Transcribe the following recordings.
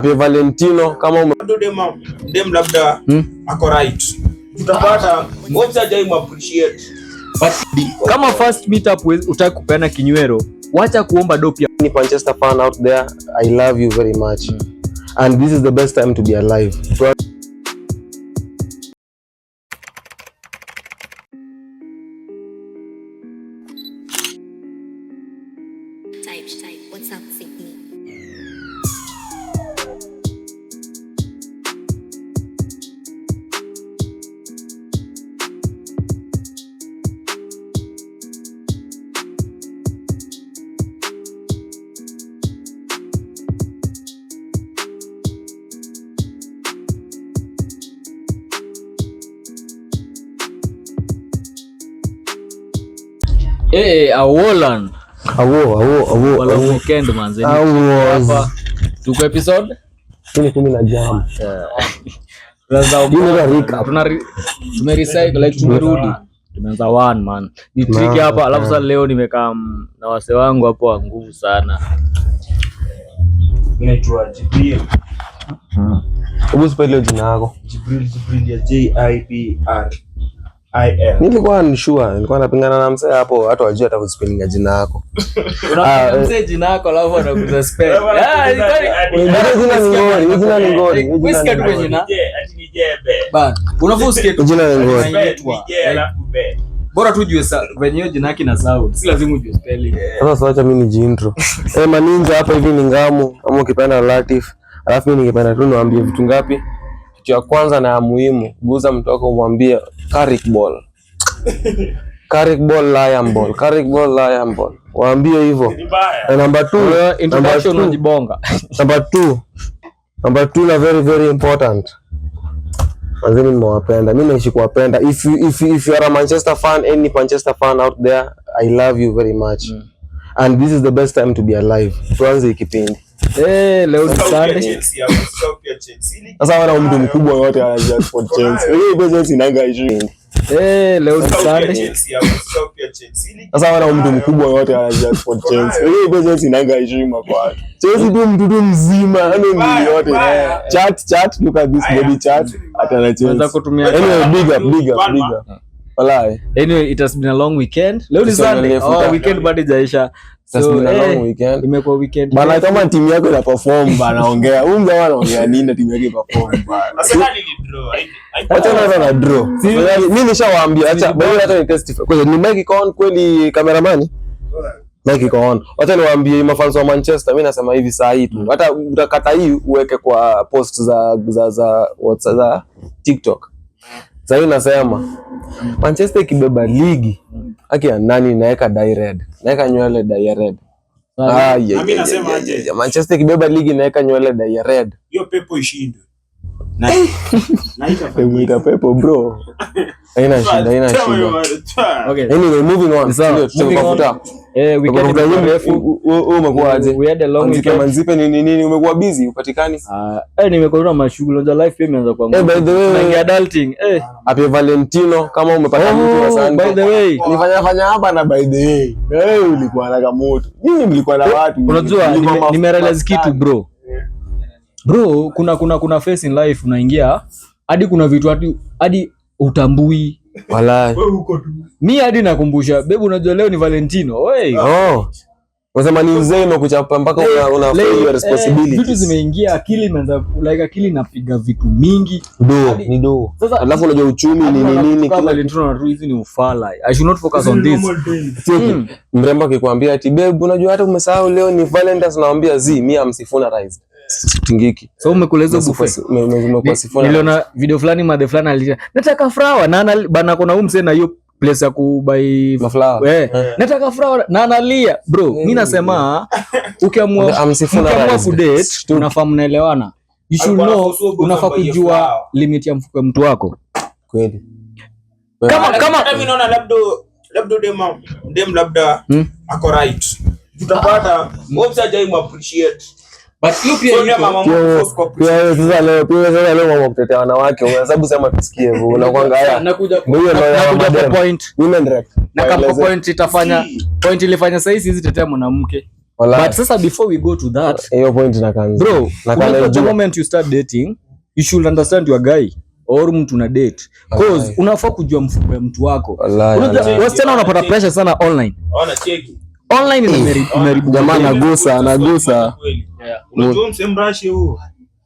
Valentino kama dem labda ako right, tutapata moja jai appreciate. But kama first meetup utaki kupeana kinywero, wacha kuomba dope. Ni Manchester fan out there, I love you very much and this is the best time to be alive. Type, what's up, Sydney? Hey, Awolan. Awo Weekend manze. Hapa tuko episode 10 na jam. Tumerecycle like tumerudi. Tumeanza one man. Ni trick hapa alafu sasa leo nimekaa na wase wangu hapo wa nguvu sana. Inaitwa Jibril. Hebu spell jina lako. Jibril ya JIBRIL. Nilikuwa napingana na mzee hapo, watu wajua hata kuspelling jina lako. Unapenda mzee jina lako alafu anakuza spell. Jina ni ngori. Whisky tu jina. Ati ni jebe. Bana, unafusikia tu jina ni ngori. Bora tu jue venye hiyo jina yake na sound. Si lazima ujue spelling. Sasa acha mimi niji intro. Maninja hapa hivi ni Ngamu ama ukipenda Latif. Alafu mimi ningependa tu niwaambie vitu ngapi. Kitu ya kwanza na muhimu, guza mtu wako umwambie Carrick ball. Carrick ball, lion ball. Carrick ball, lion ball. Waambie hivyo. Na number 2, introduction unajibonga. Number 2 na very very important. Mazeni nimewapenda. Mimi naishi kuwapenda. If you are a Manchester fan, any Manchester fan out there, I love you very much. And this is the best time to be alive. Tuanze kipindi. Leo ni Sunday. Sasa wana mtu mkubwa wote anajua sport Chelsea. Hiyo Chelsea inanga issue. Leo ni Sunday. Sasa wana mtu mkubwa wote anajua sport Chelsea. Hiyo Chelsea inanga issue kwa. Chelsea tu mtu mzima, yani ndio yote. Chat, look at this body chat. Atana Chelsea. Unaweza kutumia. Anyway, big up. Wallahi. Anyway, it has been a long weekend. Leo ni Sunday. Weekend bado haijaisha. So, weekend. Imekuwa weekend. Bana kama timu yako ina perform bana ongea. Huyu mzee anaongea nini na timu yake perform bana. Sasa ni draw. Acha na draw. Mimi nishawaambia acha bado hata ni testify. Kwa ni mic iko on kweli cameraman? Mic iko on. Acha niwaambie mafans wa Manchester, mimi nasema hivi saa hii tu. Hata utakata hii uweke kwa post za WhatsApp za TikTok. Sasa nasema Manchester ikibeba ligi haki ya nani naweka dye red. Naweka nywele dye red. Mimi nasema aje. Manchester ikibeba ligi naweka nywele dye red. Hiyo pepo ishindwe. Naita pepo bro. Haina shida. Okay. Anyway, moving on. Weekend umekuwa aje? We had a long weekend. Manzipe nini umekuwa busy upatikani? Nimekuwa na mashughuli za life pia imeanza kwa by the way, adulting. Happy Valentino kama umepata mtu wa Sunday. By the way, nifanya hapa na by the way. Ulikuwa na kamoto. Nyinyi mlikuwa na watu. Unajua nimerealize kitu bro. Bro, kuna phase in life unaingia hadi kuna vitu hadi utambui. Wallahi. Wewe uko tu. Mimi hadi nakumbusha, babe unajua leo ni Valentino. Unasema ni mzee umekuchapa mpaka una feel responsibility. Vitu zimeingia akili imeanza like akili inapiga vitu mingi. Ni do. Alafu unajua uchumi nini kama Valentino na hizi ni ufala. I should not focus on this. Mrembo akikwambia ati babe unajua hata umesahau leo ni Valentine's, naambia mimi amsifuna rise. Tingiki. So umekuleza buffet. Niliona video fulani madhe fulani alisema nataka flower na bana kuna mse na hiyo place ya kubai flower. Nataka flower na analia. Bro, mimi nasema ukiamua kudate unafaa mnaelewana. You should know, unafaa kujua limit ya mfuko mtu wako. Kweli. Kama mimi naona labda dem labda ako right. Tutapata moja jai appreciate. But you pia sasa leo mama kutetea wanawake, unahesabu sema tusikie hivyo unakwanga haya. Nakuja point. Women rep. Na kama point itafanya point ilifanya sasa hizi zitetea mwanamke. But sasa before we go to that, hiyo point nakanza. Bro, the moment you start dating, you should understand your guy or mtu na date. Cause unafaa kujua mfuko ya mtu wako. Wasichana wanapata pressure sana online. Ona cheki. Online imeribu. Jamaa anagusa. Unajua msembrashi huo.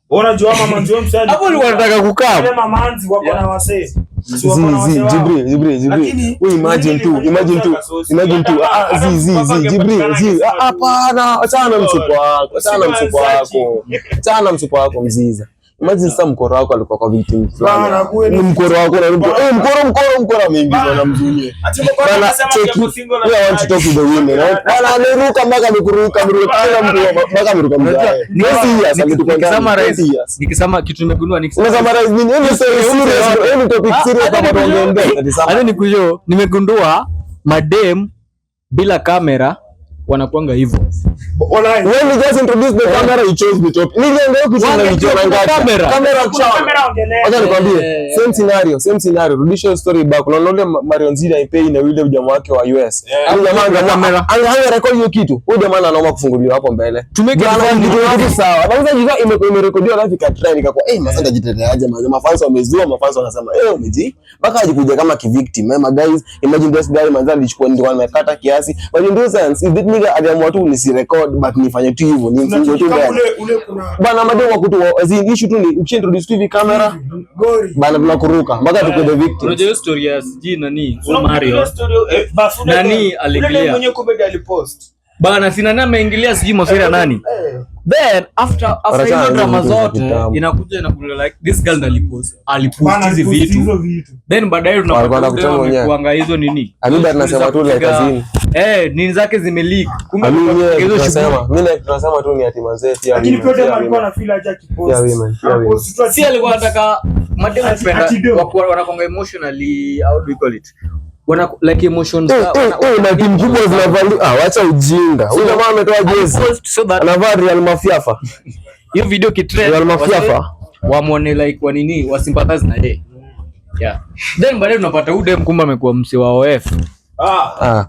Unajua mama ndio msali. Hapo ni wanataka kukaa. Wale mamanzi wako na wasee. Jibril. We imagine tu. Jibril. Hapana, achana msuko wako mziza. Imagine sasa mkoro wako alikuwa kwa victim fulani. Mkoro wako na mkoro ameingizwa na mzunye. Bana check. We want to talk to the women. Bana ameruka mpaka amekuruka mpaka ameruka mzae. Nikisema kitu nimegundua summarize nini? Any topic serious kama tuongeendea. Hata nikujo nimegundua madem bila kamera wanakuanga hivyo. When we just introduced the camera, you chose the topic. Niliongea kusema kamera ongelea. Acha nikwambie, same scenario. Rudisha story back. Unaona Marion Zida ipei na yule jamaa wake wa US. Jamaa kamera. Anga record hiyo kitu. Huyo jamaa anaomba kufunguliwa hapo mbele. Tumeke kitu sawa. Kwanza jiga imerekodiwa alafu ikatrend ikakuwa masanga jiteteaje mafans wamezua mafans wanasema umeji mpaka ajikuja kama kivictim. Guys, imagine this guy manzali alichukua ndio amekata kiasi. But in this sense, if that nigga aliamua tu nisirecord but nifanye tu hivyo ni mfungo tu bana mademo kutu issue tu ni ukishintroduce TV camera bana tunakuruka mpaka tuko the victim. Unajua story ya nani Mario nani aliingilia mwenye comedy alipost bana sina nani ameingilia sijui mafira nani then after hizo drama zote inakuja like this girl alipost hizi vitu then baadaye tunapata kuanga hizo nini Abiba anasema tu like kazini nini zake zimeleak kumbe hizo tunasema mimi tunasema tu ni hatima zetu ya lakini pia dem alikuwa na feel aje kipost si alikuwa anataka madem kupenda wanakonga emotionally how do we call it wana like emotions na timu kubwa zinavalia acha ujinga huyu jamaa ametoa jezi anavaa Real Mafiafa hiyo video kitrend Real Mafiafa wamuone like kwa nini wasympathize na yeye then baadaye tunapata huyu dem kumbe amekuwa msi wa OF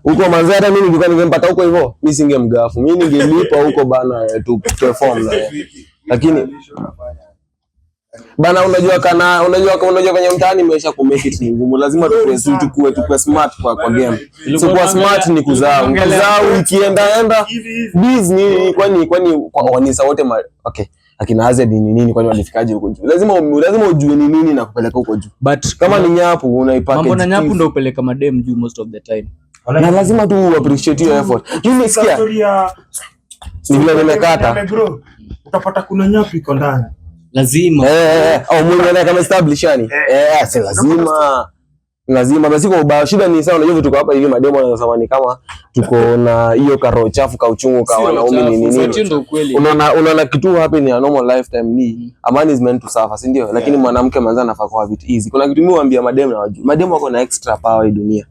huko Manzara. Mimi ningekuwa ningempata huko hivyo mimi singemgafu, mimi ningelipa huko bana tu perform na lakini bana unajua kwenye mtaani maisha ku make it ni ngumu, lazima tukue smart kwa game. So kwa smart ni kuzao ikienda Disney kwani kwa wanisa wote okay akina Azed ni nini kwani walifikaje huko juu, lazima ujue ni nini na kupeleka huko juu, but kama ni nyapu unaipaka mambo na nyapu ndio upeleka madem juu most of the time na lazima tu appreciate your effort. Mimi sikia ni vile nimekata utapata kuna nyapu iko ndani lazima au mwenyewe kama establish yani si lazima basi kwa ubao. Shida ni sawa, unajua tuko hapa hivi mademo wanasema ni kama tuko na hiyo karo chafu ka uchungu ka wanaume nini unaona kitu hapa ni a normal lifetime ni a man is meant to suffer, si ndio? Lakini mwanamke manza anafaa kwa vitu easy. Kuna kitu mimi huambia mademo na wajua mademo wako na extra power hii dunia,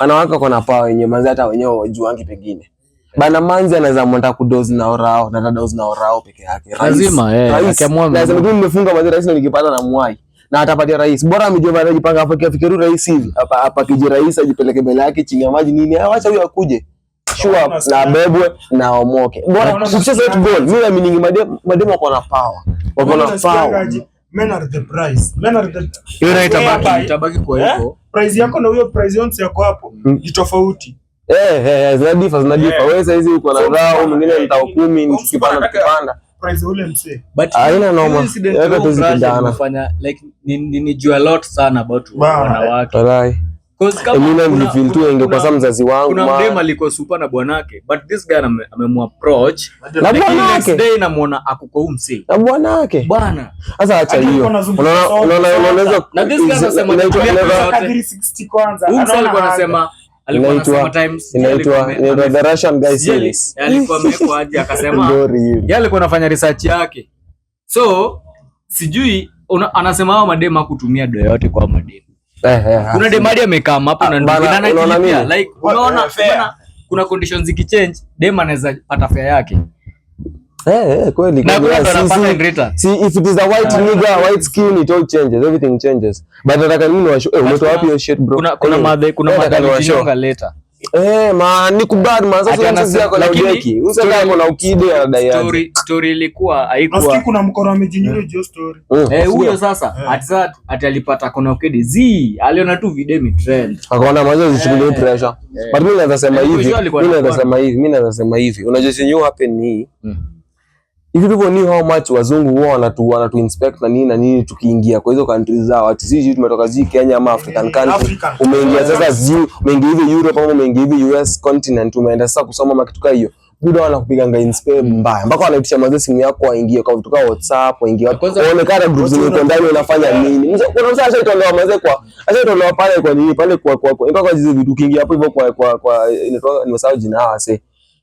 wanawake wako na power yenyewe manza hata wenyewe wajuangi pengine bana manzi anaweza mwenda kudozi na orao na dozi na orao peke yake lazima akiamua lazima tu nimefunga mazira rais nikipata na mwai na atapatia rais bora amejua anajipanga afikiru rais hivi hapa kiji rais ajipeleke mbele yake chini ya maji nini acha huyo akuje sure na bebwe na omoke bora success at goal. Mimi naamini mademo wako na power men are the price hiyo itabaki kwa hivyo price yako na huyo price yonse yako hapo ni tofauti. Zinadifa. Wewe saizi uko na rao mwingine nita 10 nikipanda price ule mse. But haina noma. Hata tuzikidana nafanya like ninijua a lot sana about wanawake. Walai. Because kama mimi nilifeel tu ingekuwa kama mzazi wangu. Kuna mdema alikuwa super na bwanake but this guy amemapproach na bwanake. Day namuona akuko mse. Na bwanake. Bwana. Sasa acha hiyo. Unaona na this guy anasema 60 kwanza. Alikuwa anasema inaitwa the Russian guy series. Alikuwa ameko aje akasema yeye alikuwa anafanya research yake. So sijui anasema hao madema kutumia do yote kwa madema. Kuna dem hadi amekaa hapo na ndio like unaona kuna conditions zikichange dem anaweza pata fare yake. Kweli. See if it is a white nigga, white skin, it all changes, everything changes. But nataka nini umetoa wapi hiyo shit bro? Kuna madhe kinyonga later. Man ni kubad man sasa sisi yako na ujeki. Usema yako na ukide anadai. Story ilikuwa haikuwa. Nafikiri kuna mkono amejinyoro hiyo story. Huyo sasa ati alipata kona ukide. Aliona tu video trend. Akaona mazo zichukulie pressure. But mimi naweza sema hivi. Unajua sinyo happen ni if people knew how much wazungu wao wanatu inspect na nini tukiingia kwa hizo countries zao, ati sisi tumetoka Kenya ama African country, umeingia sasa umeingia hivi Europe ama umeingia hivi US continent, umeenda sasa kusoma makituka hiyo, buda wanakupiganga inspect mbaya mpaka wanaitisha mazee simu yako waingie kwa vitu kama WhatsApp, waingie waonekana groups ziko ndani unafanya nini. Kuna msasa ashaitolewa mazee ashaitolewa pale kwa nini pale kwa hizo vitu kingi hapo hivyo kwa inatoka nimesahau jina hasa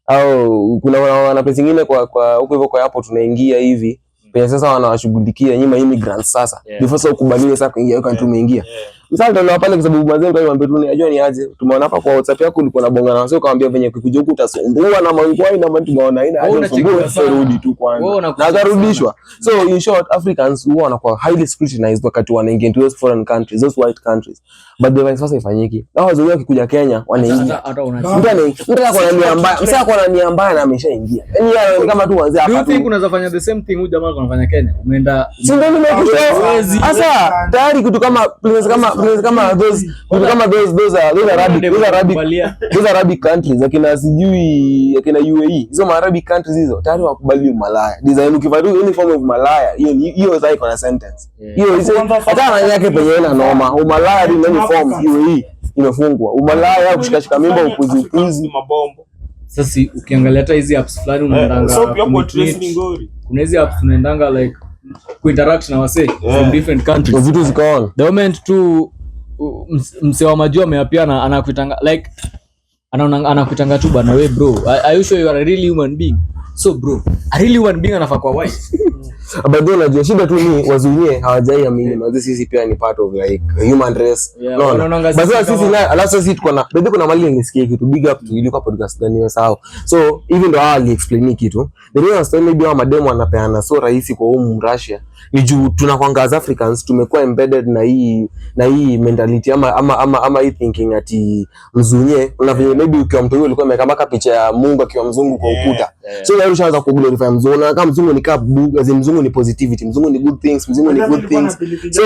au kuna wana pesa nyingine kwa huko hivyo kwa hapo tunaingia hivi pesa sasa wanawashughulikia nyinyi immigrants sasa before sasa ukubaliwe sasa kuingia huko country umeingia msasa ndio pale kwa sababu mazee ndio niambia tu unajua ni aje tumeona hapa kwa WhatsApp yako ulikuwa unabonga na wao ukamwambia venye ukikuja huko utasumbua na mangwai na mambo tunaona haina haja kurudi tu kwanza na atarudishwa. So in short Africans huwa wanakuwa highly scrutinized wakati wanaingia into those foreign countries, those white countries, but the vice versa ifanyiki. Hao wazungu wakikuja Kenya wanaingia mtu anakuwa mbaya msasa kwa nia mbaya na ameshaingia yani kama tu wanze hapa. Do you think unaweza fanya the same thing huyu jamaa anafanya Kenya? Umeenda si ndio nimekutoa sasa tayari kitu kama those Arabic countries akina sijui akina UAE hizo Arabic countries hizo tayari wakubali umalaya design ukivaa any form of malaya hiyo sasa iko na sentence hiyo hata na yake penye ina noma umalaya in any form UAE imefungwa umalaya kushikashika mimba upuzi mabombo. Sasa ukiangalia hata hizi apps fulani unaendanga kuna hizi apps unaendanga like kuinteract na wase from different countries vitu ziko on the moment tu mse wa majua ameapiana anakuitanga like anakuitanga tu bana we bro are you sure you are a real human being? So bro a real human being anafaa kwa wife bado unajua shida tu ni wazunye hawajaiamini na sisi pia ni part of like human race no basi sisi na alafu sisi tuko na bado kuna mali nisikie kitu big up to ilikuwa podcast ndani sawa. So even ndo ali explain kitu the reason story maybe wa mademo wanapeana so rahisi kwa Russia ni juu tunakwanga as Africans tumekuwa embedded na hii mentality ama hii thinking ati mzunye unavyo maybe ukiwa mtu yule ulikuwa umekamaka picha ya Mungu akiwa mzungu kwa ukuta so leo ushaanza ku glorify mzungu na kama mzungu ni mzungu ni positivity, mzungu ni good things, mzungu ni good things. So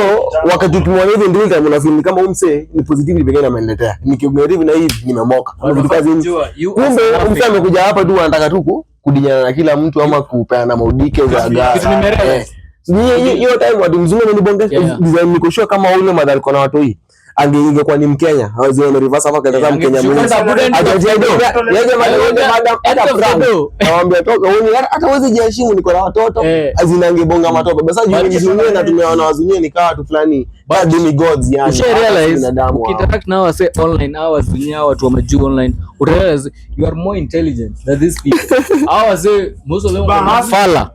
wakati tukimwona hivi ndio kama unafeel kama umse ni positivity pekee na ameniletea nikigeuka na hivi nimemoka vitu kazi kumbe umse amekuja hapa tu anataka tu kudinyana na kila mtu ama kupeana maudike za gari hiyo time wadi mzungu amenibongeza design niko sure kama ule madhali kona watu hii angeingia ni Mkenya hawezi na reverse hapa kaza Mkenya naambia toka hata uweze jiheshimu niko na watoto azinangebonga matope basi juu na tumeona wazunye ni kawa tu fulani bad gods yani realize ukinteract na wase online au wazunye watu wa majuu online realize you are more intelligent than these people au wase most of them fala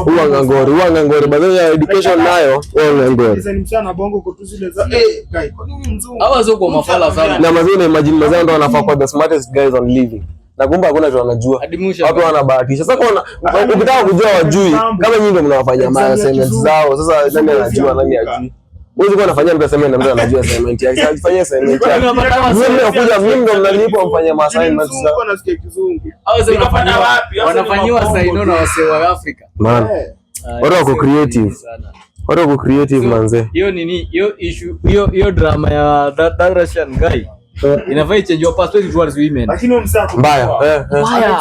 uangangori bado ya education nayo uangangori sasa ni mchana bongo kwa tu zile za hawazo kwa mafala sana na mazine imagine mazao ndo wanafaa kwa the smartest guys on living na kumbe hakuna kitu wanajua watu wanabahatisha. Sasa ukitaka kujua wajui kama nyinyi ndio mnawafanya assignments zao sasa nani anajua nani hajui wewe uko unafanya mtu assignment na mtu anajua assignment yake afanye assignment yake mimi nakuja mimi ndo mnanipa mfanye assignments zao uko nasikia kizungu au wanafanya wapi wanafanywa saino na wase wa Afrika man watu wako creative watu wako creative manze hiyo nini hiyo issue hiyo drama ya that Russian guy inafaa change your perspective towards women lakini msako mbaya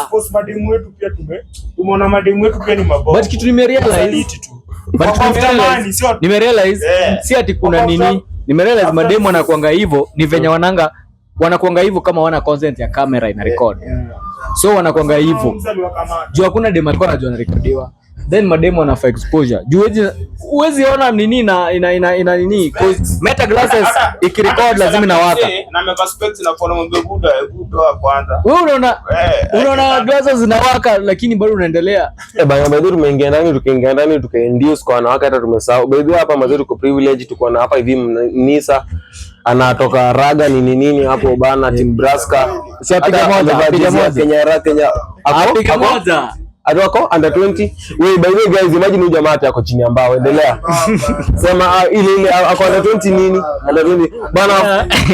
expose mademu wetu pia tumeona mademu wetu pia ni mabovu but kitu nimerealize si ati kuna nini nimerealize mademu wanakuanga hivyo ni venye wanakuanga hivyo kama wana consent ya camera ina record so wanakuanga hivyo juu hakuna demo alikuwa anajua na rekodiwa then mademo wanafa exposure juu huwezi ona nini ina nini cause meta glasses ikirecord lazima inawaka na mega specs na kwa mambo buda kwanza wewe unaona glasses zinawaka lakini bado unaendelea bana bado tumeingia ndani tukainduce kwa wanawake hata tumesahau bado hapa mazuri tuko privilege tuko na hapa hivi Nisa anatoka raga nini hapo bana Timbraska si apiga moja Kenya apiga moja Atoko under 20. Wewe by the way guys, imagine huyu jamaa yako chini ya mbao. Endelea. Sema ile ako under 20 nini? Under 20. Bana,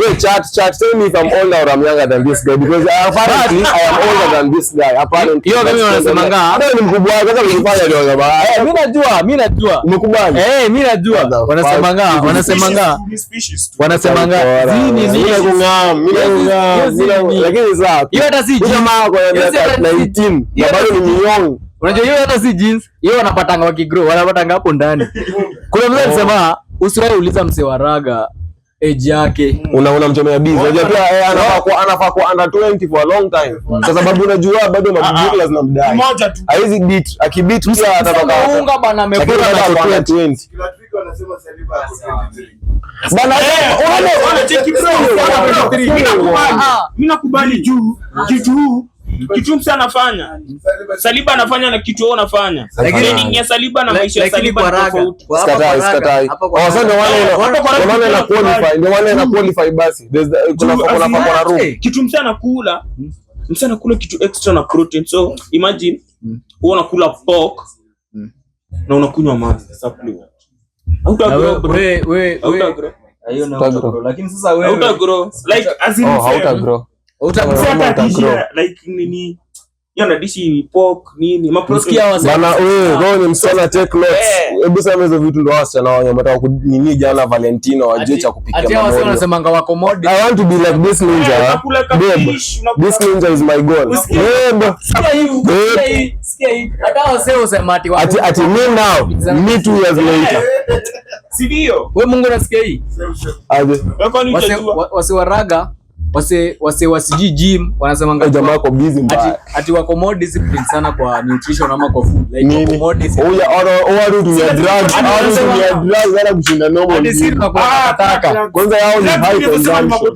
wewe chat tell me if I'm older or I'm younger than this guy because apparently I am older than this guy. Apparently. Hiyo kama wanasema nganga. Hata ni mkubwa wako kama ulifanya ndio jamaa. Mimi najua. Umekubali? Mimi najua. Wanasema nganga, Mimi lakini sasa. Hiyo hata si jamaa wako ya 19. Na bado ni young. Unajua hiyo hata si jeans. Hiyo wanapatanga wakigrow, wanapatanga hapo ndani. Kuna mzee alisema usiwahi uliza mzee wa raga age yake. Unamchomea busy. Unajua pia anafaa kwa under 20 for a long time. Kwa sababu unajua bado mabibi lazima mdai. Mmoja tu. Haizi beat, akibit pia atatoka. Unga bana amekula na 20. Kila trick wanasema Saliba ako 23. Bana wale cheki bro. Mimi nakubali juu kitu msa anafanya. Saliba anafanya na kitu wao anafanya. Lakini ya Saliba na maisha ya Saliba tofauti. Sikatai. Sasa ndio wale na qualify basi. Kuna room. Kitu msa anakula. Msa anakula kitu extra na protein. So imagine wewe unakula pork na unakunywa maji supplement. Wewe hiyo na utagrow. Lakini sasa wewe utagrow like as in utagrow. Like nini yana dishi pork nini maprosikia bana wewe ni msana take notes. Hebu sema hizo vitu ndo wasichana wao wanataka nini jana Valentino waje cha kupikia mambo. Hata wao wanasemanga wako mod. I want to be like this ninja. This ninja is my goal. Sikia hii. Hata wao sema ati me now me 2 years later. Si ndio? Wewe Mungu unasikia hii? Aje. Wasiwaraga wasiji gym wanasema jamaa wako busy mbaya. Ati wako more discipline sana kwa nutrition ama kwa food like wako more discipline. Au tu ya drugs wala kushinda normal. Hadi sisi tunataka kwanza yao ni high consumption.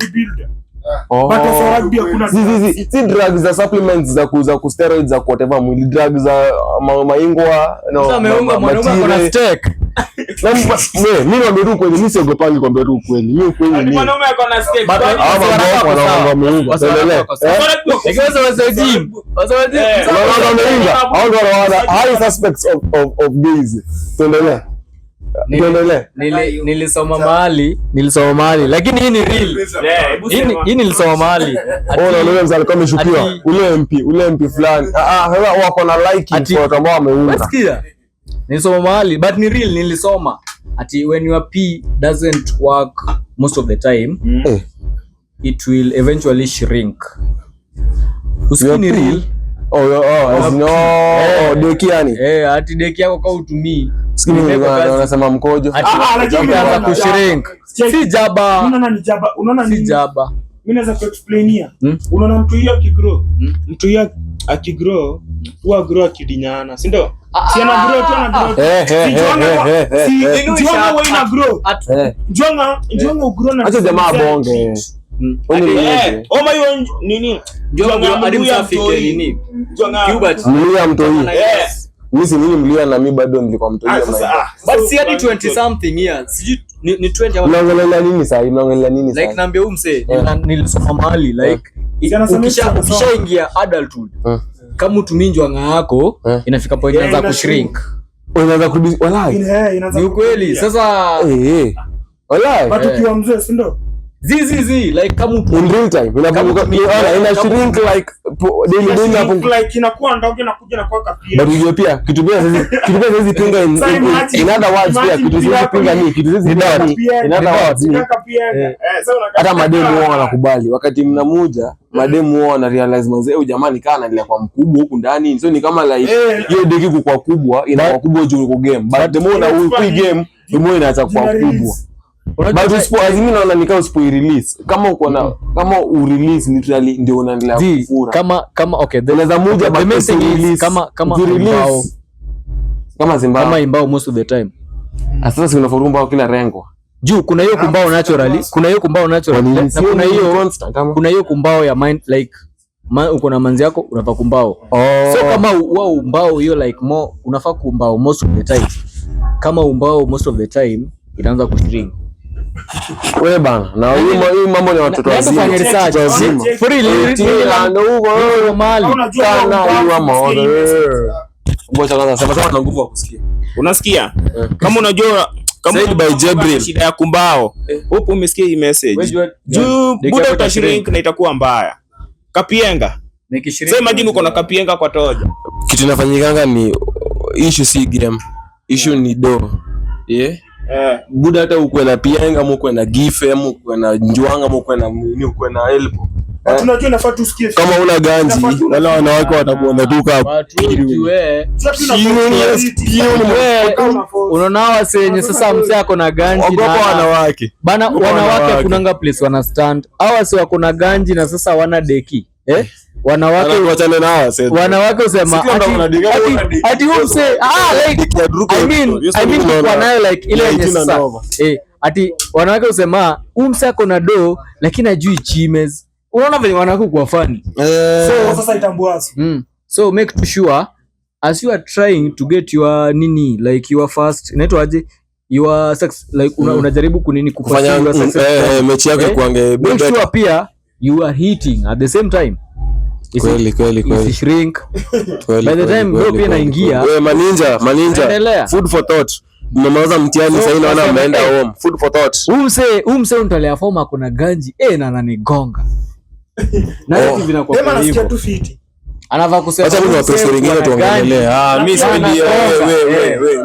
Si drugs za supplements za kuuza ku steroids za whatever mwili drugs za maingwa no. Sasa ameunga mwanaume kuna steak. Mimi naambia tu kweli, mimi siogopangi kwambia tu kweli. Mimi kweli ni mwanaume ako na steak. High suspects of gays. Tuendelee. Nilisoma mahali lakini hii ni real. Hii nilisoma mahali. Leo mzee alikuwa ameshukiwa ule MP fulani. Wako na like for ambao wameunga. Nasikia. Nilisoma mahali but ni real nilisoma. Ati when your pee doesn't work most of the time, it will eventually shrink. Usikini real. Deki yani. Ati deki yako kwa utumii. Sikini wanasema mkojo. Ati itaanza kushrink. Si jaba. Unaona si jaba. Mimi naweza kuexplainia. Unaona mtu hiyo akigrow. Mtu hiyo akigrow, huwa grow akidinyana, si ndio? Si ana grow tu ana grow. Jonga wewe ina grow. Jonga ugrow na. Acha jamaa bonge. Oma hiyo nini? Jonga alimsafike nini? Jonga mlia mtoi. Mimi si nini mlia na mimi bado nilikuwa mtoi. But si hadi 20 something years. Sijui ni 20 au unaongelea nini sasa? Unaongelea nini sasa? Like naambia huyu msee nilisoma mahali like ukishaingia adulthood kama utumii njwanga yako inafika point inaanza kushrink. Unaanza kurudi walai. Ni ukweli. Sasa walai. Watu kiwa mzee si ndio? Zizi like kama in real time unakumbuka ina shrink like daily hapo like inakuwa ndogo inakuja na kwa kapia. But hiyo pia kitu pia sasa pinga in other words pia kitu sasa pinga ni kitu sasa in other words hata mademu wao wanakubali wakati mnamuja mademu wao wana realize manze huyu jamani kana anaendelea kwa mkubwa huku ndani so ni kama like hiyo deki kwa kubwa inakuwa kubwa juu kwa game but the more na hii game the more inaacha kwa kubwa. But usipo azimi naona nikao usipo release kama uko na kama u release literally ndio unaendelea kufura kama okay unaweza moja but release kama imbao kama imbao most of the time sasa si unafurumba kila rengo juu kuna hiyo kumbao naturally na kuna hiyo kumbao ya mind like uko na manzi yako unafaa kumbao so kama wao umbao hiyo like more unafaa kumbao most of the time kama umbao most of the time itaanza kushrink Wewe bana, na hii mambo ni watoto wazima. Fanya research wazima. For real, ndio huko mali sana hiyo maono. Ngoja kwanza sema na nguvu ya kusikia. Unasikia? Kama unajua kama by Jebril shida ya kumbao. Hapo umesikia hii message. Juu buda utashrink na itakuwa mbaya. Kapienga. Sasa imagine uko na kapienga kwa toja. Kitu inafanyikanga ni issue si game. Issue ni do. Buda hata ukwe na pienga ama ukwe na gife ama ukwe na njwanga ama ukwe na nini ukwe na elbow. Tunajua nafaa tusikie. Kama una ganji wala wanawake watakuona tu kama unaona wasenye sasa mzee ako na ganji na wanawake. Bana wanawake kunanga place wana stand. Hawa si wako na ganji na sasa wana deki. Wanawake wachane na hawa sasa. Wanawake usema ati umse like I mean kwa nayo like ile yenye sasa ati wanawake usema umse ako na do lakini ajui chimes. Unaona vile wanawake kwa fani. So sasa itambuaso. So make sure as you are trying to get your nini like your first inaitwaje your sex like unajaribu kunini kufanya mechi yako kuange make sure pia you are hitting at the same time. Kweli. Shrink. By the time bro pia naingia. Wewe maninja. Food for thought. Mmemaliza mtihani sasa naona mnaenda home. Food for thought. Umse unatolea form akona ganji na ananigonga. Na hivi vinakuwa hivyo. Nasikia tu fiti. Anavaa kusema acha mimi wapesa wengine tuongelee. Mimi sipendi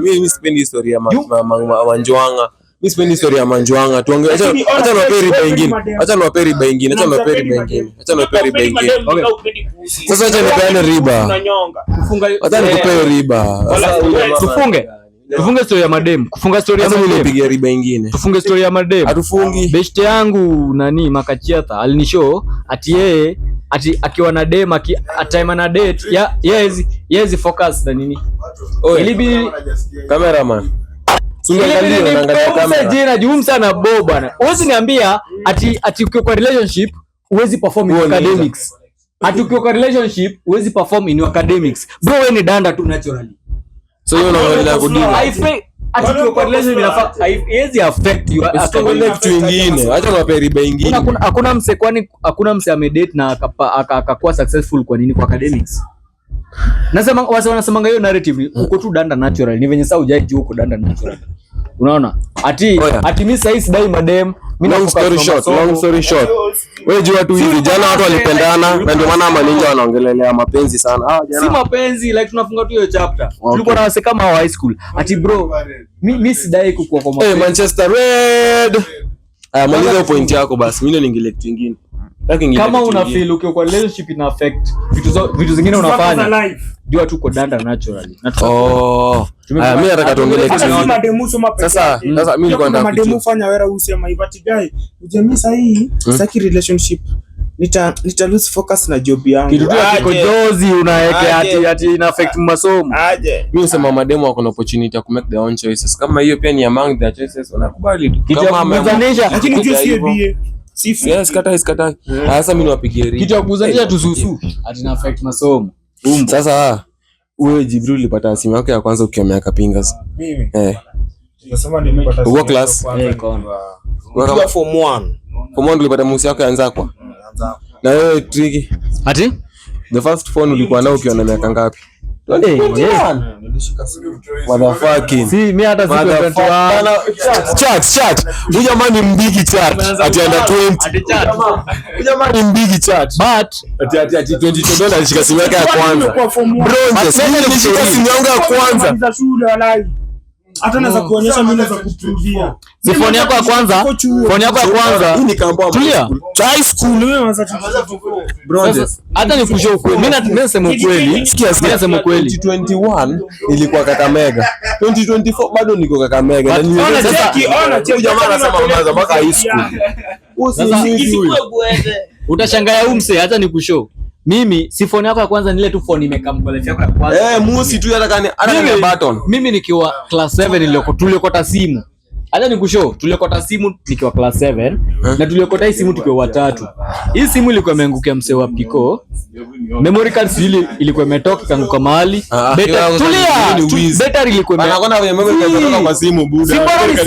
mimi sipendi historia ya Manjwanga. Mimi sipendi historia ya Manjwanga. Tuongelee acha na peri pengine. Acha na peri pengine. Sasa acha nipeane riba. Acha nikupe riba. Tufunge story ya madem. Kufunga story ya madem. Nipigie riba nyingine. Tufunge story ya madem. Hatufungi. Beshte yangu nani Makachiata alinishow ati yeye akiwa na dem time na date yes focus na nini. Ilibi cameraman. Unaangalia kamera. Jina juu sana bo bwana. Uwezi niambia ati ukiwa kwa relationship uwezi perform in academics. Ati ukiwa kwa relationship uwezi perform in academics. Bro wewe ni danda tu naturally. So you unaongelea kudini. Ati kwa relationship inafaa haiwezi affect you academic kitu kingine. Acha na riba nyingine. Hakuna mse amedate na akakuwa successful kwa nini kwa academics. Nasema wanasema hiyo narrative uko tu danda natural. Ni venye sasa hujaji uko danda natural. Unaona? Ati mimi sasa sidai madem. Long story short. Wewe jua tu hivi jana watu walipendana na ndio maana maninja wanaongelelea mapenzi sana. Jana. Si mapenzi like tunafunga tu hiyo chapter. Tulikuwa na wase kama high school. Ati bro, mimi sidai kukua kwa mapenzi. Manchester Red. Maliza point yako basi. Mimi niingilie kitu kingine. Kama una feel ukiwa kwa relationship ina affect vitu zingine unafanya. Jua tu uko danda naturally. Mimi nataka tuongelee kitu kingine. Sasa mimi nilikuwa nataka mademu fanya wewe usema ibati guy. Ujemi sahi saki relationship. Nita lose focus na job yangu. Kitu kiko jozi unaweka ati ina affect masomo. Mimi usema mademu wako na opportunity ya make their own choices. Kama hiyo pia ni among their choices unakubali tu. Kama amezanisha lakini usiebie. Yes, katai. Sasa mimi niwapigie ring. Kitu ya kuzanisha tususu ati ina affect masomo. Sasa wewe Jibril ulipata simu yako ya kwanza ukiwa miaka pingas. Mimi. Unasema nimepata simu. What class? Kwa form 1. Form 1 ulipata musi yako ya nzakwa. Na wewe Tricky. Ati? The first phone ulikuwa nao ukiwa na miaka ngapi? Motherfucking. Si mimi hata siku 21. Chat. Huyu jamani mbigi chat. Ati under 20. Huyu jamani mbigi chat. But ati 20 alishika simu yake ya kwanza. Bronze. Mimi nilishika simu yangu ya kwanza. Za shule walai. Hata naweza kuonyesha mimi naweza kupruvia. Si phone yako ya kwanza? Phone yako ya kwanza. Hii ni kampo. Tulia. High school wewe unaweza bronze. Hata nikushow ukweli. Mimi nasema ukweli. Sikia nasema ukweli. 2021 ilikuwa Kakamega. 2024 bado niko Kakamega. Na nimeona sasa jamaa anasema mwanzo mpaka high school. Utashangaa umse hata nikushow. Mimi si phone yako ya kwanza nile tu phone imekamkolea yako ya kwanza. Musi tu hata kani ana button. Mimi nikiwa class 7 tuliokota simu. Acha nikushow, tuliokota simu nikiwa class 7 na tuliokota hii simu tukiwa watatu. Hii simu ilikuwa imeangukia msee wa Piko. Memory card ile ilikuwa imetoka kanguka mahali. Battery ilikuwa anakwenda kwenye memory card kutoka kwa simu buda. Bora ni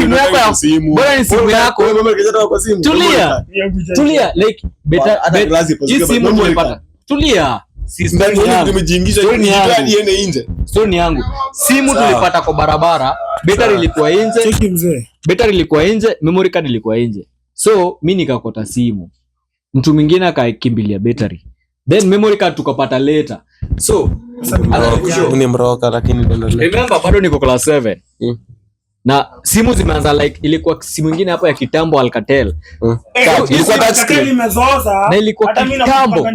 simu yako. Memory card kutoka kwa simu. Tulia like hii simu tulipata. Tulia. Story yangu. Simu tulipata kwa barabara, battery ilikuwa nje, memory card ilikuwa nje. So mimi nikakota simu. Mtu mwingine akakimbilia battery. Then memory card tukapata later. So ni mroka lakini remember bado niko class 7. Na simu zimeanza like ilikuwa simu nyingine hapa ya kitambo Alcatel. Ilikuwa touch screen imezoza. Na ilikuwa kitambo.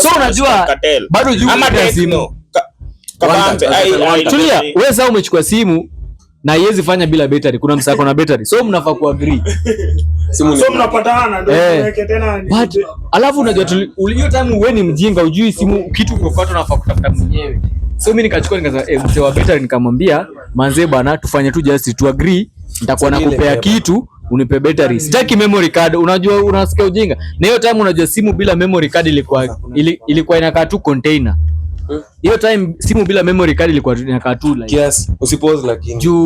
So unajua bado juu ya simu. Tulia, wewe sasa umechukua simu na haiwezi fanya bila battery. Kuna msako na battery. So mnafaa ku agree. So mnapatana ndio tuweke tena. But alafu unajua hiyo time wewe ni mjinga ujui simu kitu ukokota unafaa kutafuta mwenyewe. So mimi nikachukua nikasema mzee wa battery nikamwambia manze bana tufanye tu just to agree, nitakuwa nakupea kitu unipe battery. Sitaki memory card. Unajua unasikia ujinga. Na hiyo time unajua simu bila memory card ilikuwa inakaa tu container. Hiyo time simu bila memory card ilikuwa inakaa tu like yes, usipose lakini juu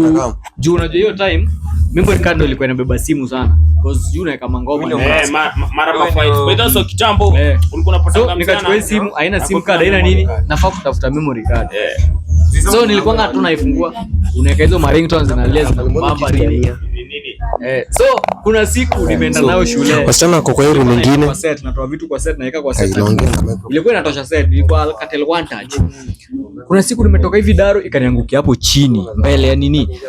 unajua hiyo time memory card ndio ilikuwa inabeba simu sana because juu na kama ngoma mara fight by those kitambo ulikuwa unapata nikachukua simu haina sim card haina nini, nafaa kutafuta memory card. So nilikuwa ngatu naifungua unaweka hizo ringtones zinalia zinabamba nini. So kuna siku nimeenda nao shule. Wasichana kwa kweli nyingine. Kwa set natoa vitu kwa set naweka kwa set. Ilikuwa inatosha set, ilikuwa Alcatel One Touch. Kuna siku nimetoka hivi daro ikaniangukia hapo chini mbele ya nini.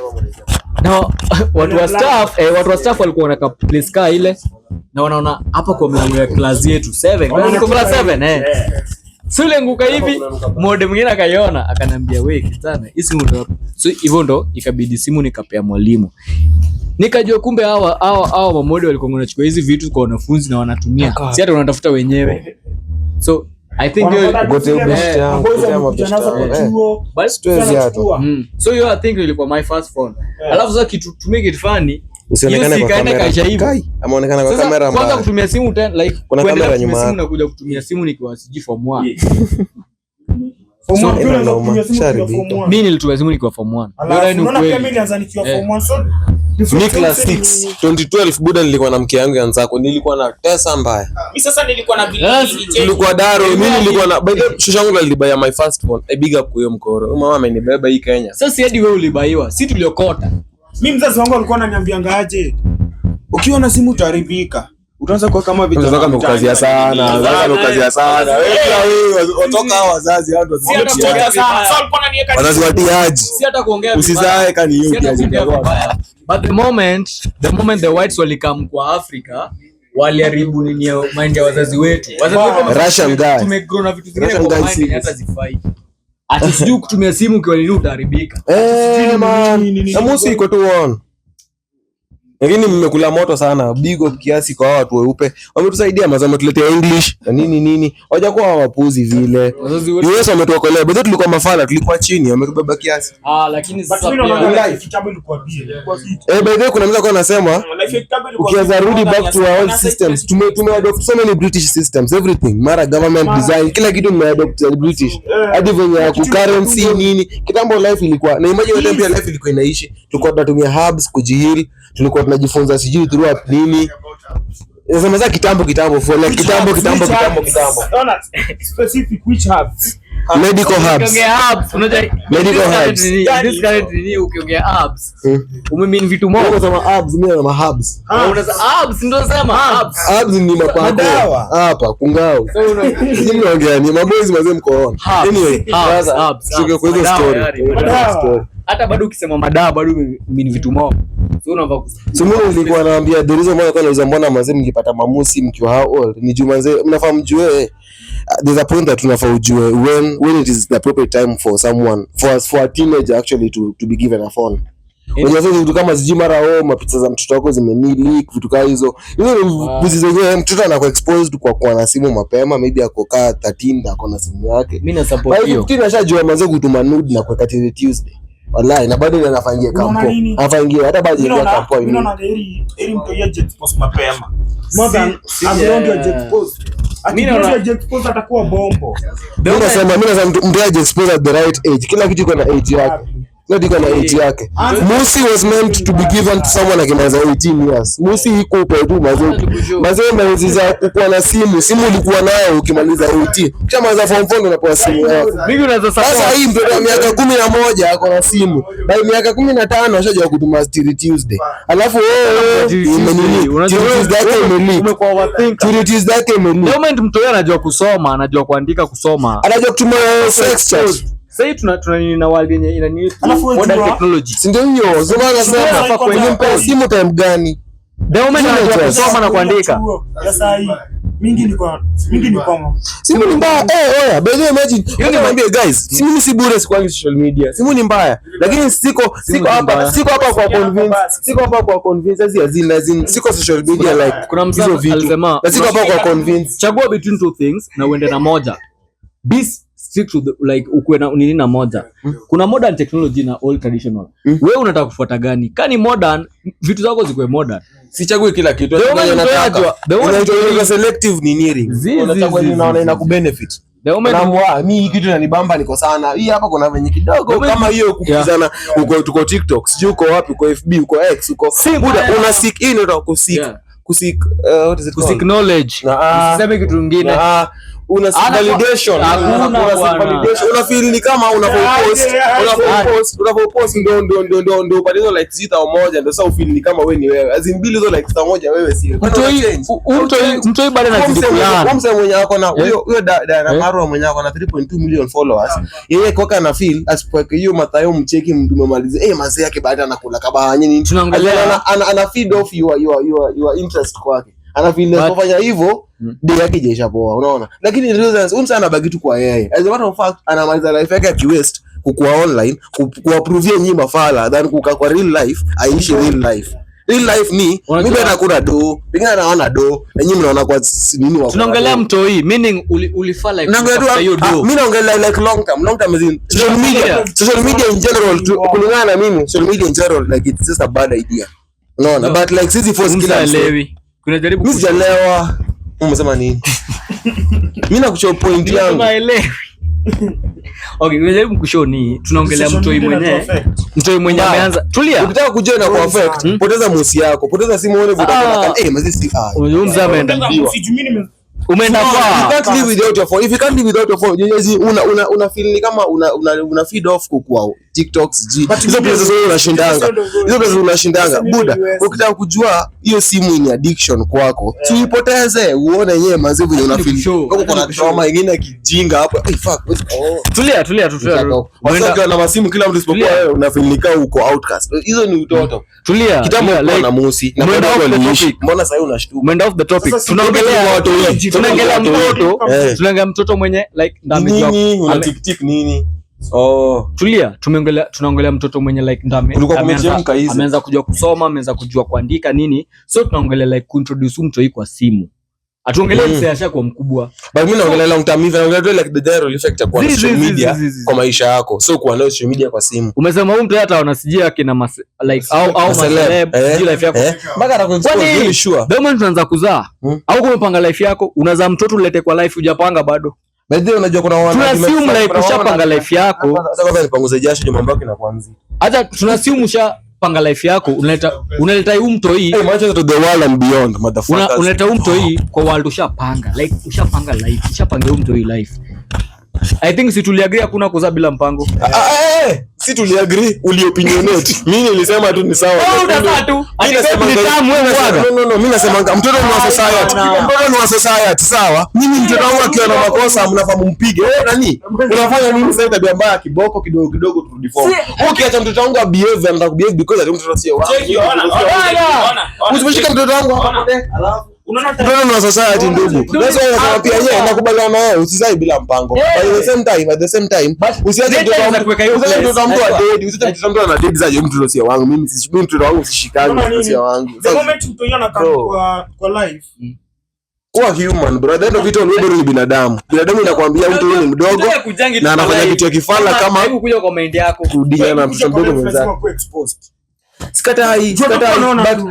Na watu wa staff walikuwa wanaka place car ile na wanaona hapa kwa mlango ya class yetu 7. Niko class 7 So ile nguka hivi mode mwingine akaiona akanambia wewe kitana hii simu ndo. So hivyo ndo ikabidi simu nikapea mwalimu. Nikajua kumbe hawa mamode walikuwa wanachukua hizi vitu kwa wanafunzi na wanatumia. Si hata wanatafuta wenyewe. So I think so you I think ilikuwa my first phone. Alafu sasa kitu tumie kitu fani usionekane kwa kamera. Ameonekana kwa kamera mbaya. Kwanza kutumia simu like kuna kamera nyuma. Simu na kuja kutumia simu nikiwa siji form 1. Mimi nilitumia simu nikiwa form 1. Ni class 6 2012 buda nilikuwa na mke yangu yanzako nilikuwa na tesa mbaya. Mimi sasa nilikuwa na bili nilikuwa daro mimi nilikuwa na by the shosha yangu alibaya my first phone. I big up kwa hiyo mkoro. Mama amenibeba hii Kenya. Sasa hadi wewe ulibaiwa. Si tuliokota. Mimi mzazi wangu alikuwa ananiambianga aje. Ukiwa na simu utaribika. Utaanza kwa kama vitu unataka mkazia sana. Wewe utoka wazazi hao ndio wazazi watiaji. Si hata kuongea usizae kani hiyo kiaji. But the moment the whites walikam kwa Africa waliharibu nini mind ya wazazi wetu. Russian guy. Tumegrow na vitu vingine kwa mind hata zifai. Ati sijui kutumia simu kwa nini utaharibika. Man. Na musi iko tu on. Lakini mmekula moto sana. Big up kiasi kwa watu weupe. Wametusaidia mazao tuletea English na nini. Hawajakuwa wapuzi vile. US wametuokolea. Bado tulikuwa mafala, tulikuwa chini, wamekubeba kiasi. Lakini sasa pia kitabu ilikuwa bie. By the way kuna mtu anasema ukianza rudi back to our old systems. Tumeadopt so many British systems, everything. Mara government design, kila kitu tumeadopt British. Hadi venye ku currency nini. Kitambo life ilikuwa na imagine wote pia life ilikuwa inaishi. Tulikuwa tunatumia hubs kujihili. Tulikuwa tunajifunza sijui through nini. Nasema kitambo for like kitambo. Specific which hubs? Medical hubs. Unajua medical hubs. This current ni ukiongea hubs. Umemean vitu moja kama hubs mimi na hubs. Unasema hubs ndio sema hubs. Hubs ni mapako. Hapa kungao. Mimi naongea ni maboys mazee mkoona. Anyway, hubs. Sio kwa hizo story. Hata bado ukisema madawa bado mimi vitu moja. So mimi nilikuwa naambia the reason why nauza mbona mazee mkipata mamusi mkiwa how old ni juu mazee mnafahamu mjue there's a point that tunafaa ujue when it is the appropriate time for someone for a teenager actually to be given a phone. Unajua vitu kama sijui mara mapicha za mtoto wako leak vitu kama hizo vitu zenyewe mtoto anakuwa exposed kwa na simu mapema maybe akokaa 13 na ako na simu yake. Mimi na support hiyo. 15 ashajua mazee kutuma nude na kuweka Tuesday. Wallahi na bado anafangia kampo. Anafangia hata bado ya kampo hivi. Mimi naona ili mtu yeye expose mapema. More than aground ya expose. Akija expose atakuwa bombo. Mimi nasema mtu aje expose at the right age. Kila kitu iko na age yake. Not iko na age yake. Musi was meant to be given to someone akimaliza 18 years. Musi iko kwa tu mazee maliza kuwa na simu ulikuwa nayo ukimaliza 18. Ukishamaliza form 4 unapewa simu yako. Mimi unaweza sasa hii mtoto wa miaka 11 ako na simu. By miaka 15 ashajua kutuma Stiri Tuesday. Alafu umekuwa overthink. The moment mtu yeye anajua kusoma, anajua kuandika kusoma. Anajua kutuma sex chat. Sasa tuna nini na world yenye ina nini modern technology. Si ndio hiyo? Zumana sasa kwa kwenye simu time gani? The moment anajua kusoma na kuandika. Sasa hii mingi ni kwa simu ni mbaya. Oya, by the way imagine. Niambie guys, simu si bure kwa social media. Simu ni mbaya. Lakini siko hapa kwa convince. Siko hapa kwa convince azin. Siko social media like kuna mzee alisema. Siko hapa kwa convince. Chagua between two things na uende na moja. Stick to the, like ukue na nini na moja. Kuna modern technology na old traditional. Wewe unataka kufuata gani? Kani modern, vitu zako zikuwe modern. Sichagui kila kitu. Unataka selective ni nini? Unataka unaona ina kubenefit. Mimi hii kitu inanibamba niko sana. Hii hapa kuna venye kidogo kama hiyo kukizana uko TikTok, sijui uko wapi, uko FB, uko X, uko una seek in unataka kusik what is it called? Kusik knowledge. Usiseme kitu kingine. Una validation. Una feel ni kama unapopost ndio pale hizo likes zita moja ndio sasa feel ni kama wewe ni wewe. Azin mbili hizo likes moja wewe si. Mtu bado anazidi kulana. Mse mwenye wako na huyo Diana Marwa mwenye wako na 3.2 million followers. Yeye koka na feel asipoweke hiyo Mathayo mcheki mtu umemaliza. Mazee yake baada anakula kaba nini. Ana feed off your interest kwake. Anafeel kufanya hivyo ndio yake jeisha poa, unaona. Lakini reasons umsa anabaki tu kwa yeye. As a matter of fact anamaliza life yake akiwaste kukua online, kuapprove nyinyi mafala than kukaa kwa real life, aishi real life. Real life ni mimi anakula do, pengine anaona do, na nyinyi mnaona kwa nini wako. Tunaongelea mtoi, meaning ulifaa like hiyo do. Mimi naongelea like long term as in social media in general, kulingana na mimi social media in general like it's just a bad idea. Unaona, but like sisi force kila elewi. Kuna jaribu kuelewa. Umesema nini? Mimi nakucho point yangu. Okay, unajaribu kushow ni tunaongelea mtoi mwenye ameanza. Tulia. Ukitaka kujoin na perfect, poteza musi yako, poteza simu uone video yako. Mazisi unazungumza ameenda. Umeenda kwa. You can't live without your phone. If you can't live without your phone, una feel ni kama una feed off kwa TikToks G. Hizo places unashindanga. Buda, ukitaka kujua hiyo simu ni addiction kwako, tuipoteze uone yenyewe mazivu yenye una feel. Kama kuna trauma nyingine kijinga hapo. Fuck. Tulia. Unaenda na masimu kila mtu isipokuwa wewe una feel ni kama uko outcast. Hizo ni utoto. Tulia. Kitambo na musi na mbona waliishi. Mbona sasa unashtuka? Umeenda off the topic. Tunaongelea watu wengi. Tunaangalia mtoto mwenye like ndamejua una tik nini. Tunaongelea mtoto mwenye like ameanza kujua kusoma, ameanza kujua kuandika nini. So tunaongelea like kuintroduce mtu hii kwa simu. Atuongelee msea kwa mkubwa. But mimi naongelea long term even naongelea like the general effect ya kwa social media kwa maisha yako. So kwa social media kwa simu. Umesema huyu mtu hata anasijia kina like au celeb life yako. Mpaka atakuexpose sure. The moment unaanza kuzaa au kumepanga life yako, unazaa mtoto ulete kwa life hujapanga bado. By the way unajua kuna tunassume like ushapanga life yako. Sasa kwanza nipanguze jasho nyuma mbaki na kwanza. Acha tunassume ushapanga life yako, unaleta huyu mtu hii. Hey, matches to the world and beyond motherfuckers. Unaleta huyu mtu hii kwa world ushapanga. Like ushapanga life, ushapanga huyu mtu hii life. I think si tuliagree hakuna kuzaa bila mpango. Si tuliagree, uliopinionate. Mimi nilisema tu ni sawa. Mimi nasema mtoto ni wa society. Mtoto ni wa society, sawa? Mimi mtoto wangu akiwa na makosa mnafahamu mpige. Wewe nani? Unafanya nini sasa tabia mbaya kiboko kidogo turudi form. Ukiacha mtoto wangu behave and behave because ati mtoto sio wako. Usishike mtoto wangu hapo. Mtoto ni wa society ndugu. That's why nasema pia yeye nakubaliana na wewe usizai bila mpango. At the same time usiache mtoto wangu adedi, usiache mtoto wangu ana date zaje mtoto sio wangu. Mimi mtoto wangu usishikane mtoto sio wangu. The moment mtu yana kwa live Wa human brother, ndio vitu ni binadamu. Binadamu inakwambia mtu ni mdogo na anafanya kitu kifala kama kuja comment yako kudia na mtu mdogo mwenzake. Sikatai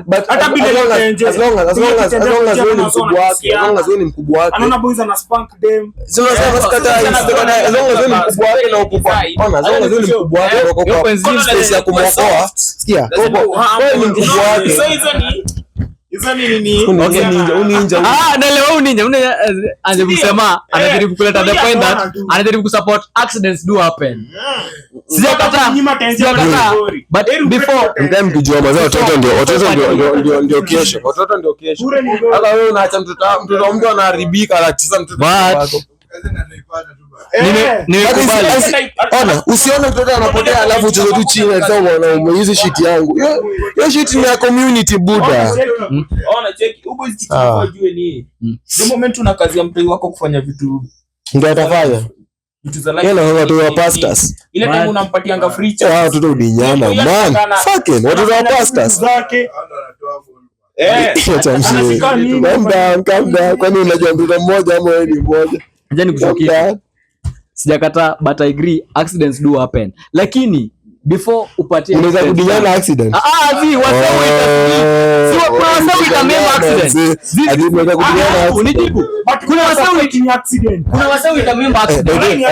but hata bila as long as wewe ni mkubwa wake, anaona boys ana spank them. Sio sasa sikatai, as long as wewe ni mkubwa wake na ukubwa. Ona, as long as wewe ni mkubwa wake na uko kwa space ya kumwokoa. Sikia, wewe ni mkubwa wake. So hizo nini? Uninja. Na leo uninja anajaribu kusema, anajaribu kuleta the point that anajaribu kusupport accidents do happen. Sijakataa. But before mtime kijua mazao watoto ndio kesho. Watoto ndio kesho. Hata wewe unaacha mtoto mtu anaharibika anacheza mtoto wako. Nimekubali. Ona, usione mtoto anapotea alafu ucheze tu chini sasa unaona hizi shit yangu. Hiyo shit ni ya community buda. Ona check, ubo hizi kitu unajua nini? The moment una kazi ya mtoi wako kufanya vitu ndio atafanya. Vitu za life. Yeye na watu wa pastors. Ile time unampatia anga free chat. Watoto udinyana man. Fucking watu wa pastors. Calm down. Kwani unajua mtoto mmoja ama wewe ni mmoja? Acha nikushukia. Sijakata but I agree accidents do happen. Lakini before upatie unaweza kudinyana accident. Si member accident. Unaweza kudinyana unijibu. Kuna wasawiti accident. Kuna wasawiti member accident.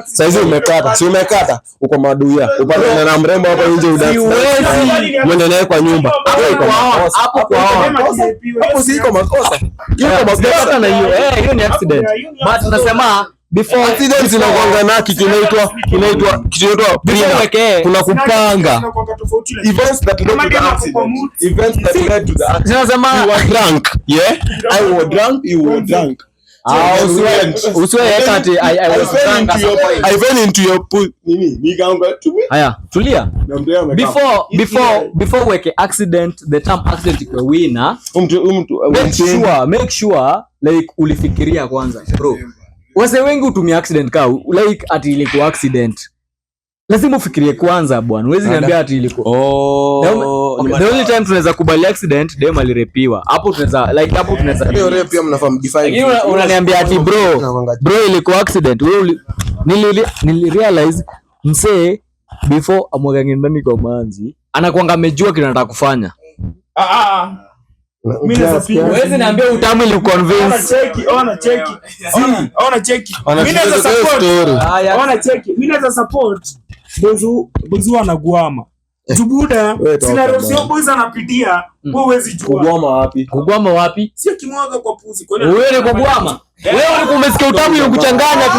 Sasa umekata. Si umekata. Uko maduya. Upande na mrembo hapa nje udasi. Mwende naye kwa nyumba. Hapo kwa hapo si iko makosa. Yuko makosa na hiyo. Hiyo ni accident. But tunasema before accidents inakuanga na kitu kinaitwa kuna kupanga events that led to the accident. Zinasema you were drunk. I was drunk, you were drunk. Usiwe yakati I was drunk. I fell into your pool. Nikaanga tu. Haya, tulia. Before weke accident, the term accident iko winner. Make sure like ulifikiria kwanza. Bro. Wase wengi utumia accident ka like ati ilikuwa accident. Lazima ufikirie kwanza bwana. Huwezi niambia ati ilikuwa. The only time tunaweza kubali accident dem alirepiwa. Hapo tunaweza hiyo rape pia mnafahamu define. Unaniambia ati bro ilikuwa accident. Wewe nilirealize msee before amwagange ndani kwa manzi anakuanga amejua kile anataka kufanya. Wewe niambia utamu ili convince. Ona cheki. Mimi naweza support. Bozu anaguama. Jubuda scenario sio boys anapitia, wewe huwezi jua. Kugwama wapi? Sio kimwaga kwa pusi. Wewe ni kugwama. Wewe ulikuwa umesikia utamu ili kuchanganya tu.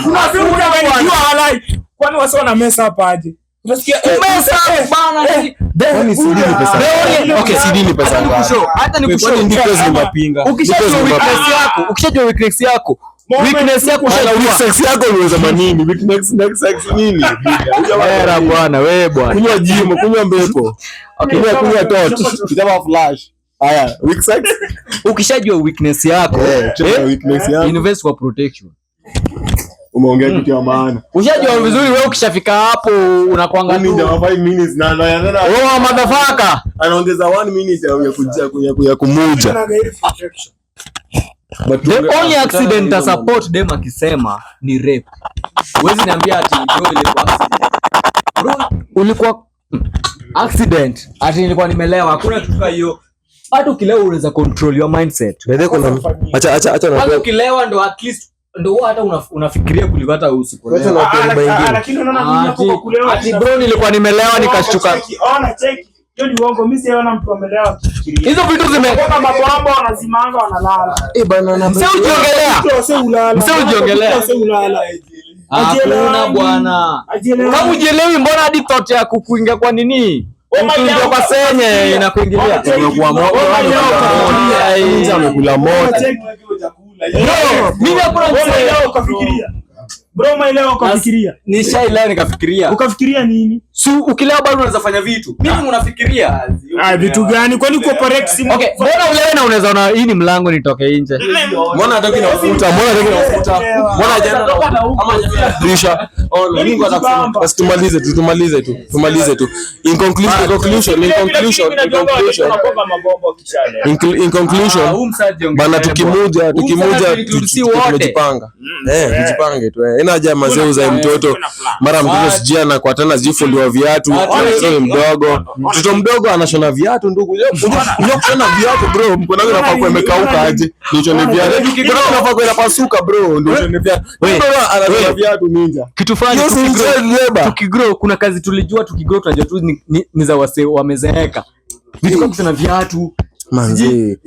Unafikiria unajua halai. Kwani wasi wana mess up aje? Unasikia mess up bana. Kwani CD ni pesa? Okay, CD ni pesa ngapi? Hata nikushow ndivyo zinapinga. Ukishajua weakness yako sex yako unaweza manini? Weakness nini? Era bwana, wewe bwana. Kunywa gym, kunywa mbepo. Kunywa tot, kitaba flash. Haya, weak sex. Ukishajua weakness yako, invest kwa protection. Umeongea kitu ya maana. Ushajua vizuri wewe ukishafika hapo unakuanga tu. Ndio 5 minutes na oh motherfucker. Anaongeza 1 minute ya kumuja. But the only accident to support them akisema ni rape. Huwezi niambia ati bro ilikuwa accident. Bro ulikuwa accident. Ati nilikuwa nimelewa. Hakuna kitu hiyo. Hata ukilewa unaweza control your mindset. Acha na ukilewa ndo at least ndo hata unafikiria kuliko hata usipolewa. Lakini unaona mimi kwa kulewa. Ati bro nilikuwa nimelewa nikashtuka. Ona check. Hiyo ni uongo, mimi siona mtu amelewa kufikiria. Hizo vitu zimekuwa mabomba wanazimanga wanalala. Bana msio ujiongelea. Hakuna bwana. Kama ujielewi mbona hadi thought ya kukuingia kwa nini? Ndio kwa senye inakuingilia. Unakuwa moto. Amekula moto. Mimi hakuna mseo ukafikiria. Bro, maelewa ukafikiria. Nishaelewa nikafikiria. Ukafikiria nini? Ukilewa bado unaweza fanya vitu. Mimi unafikiria. Vitu gani? Kwani cooperate simu? Okay, mbona ulewe na unaweza ona hii ni mlango nitoke nje. Mbona hataki nafuta? Mbona jana ama dirisha? Mungu atakusema. Basi tumalize tu. In conclusion, bana tukimoja tumejipanga. Tujipange tu. Ina haja mazee za mtoto. Mara mtoto sijia na kwa tena zifundiwa viatu. Mtoto mdogo anashona viatu ndugu. Unajua kushona viatu bro, mkono wangu unafaa kuwa umekauka aje. Ndio ni viatu. Mkono wangu unafaa kuwa unapasuka bro, ndio ni viatu. Wewe anashona viatu ninja. Kitu fulani tukigrow kuna kazi tulijua tukigrow tunajua tu ni za wase wamezeeka. Vitu kama kushona viatu. Manzi.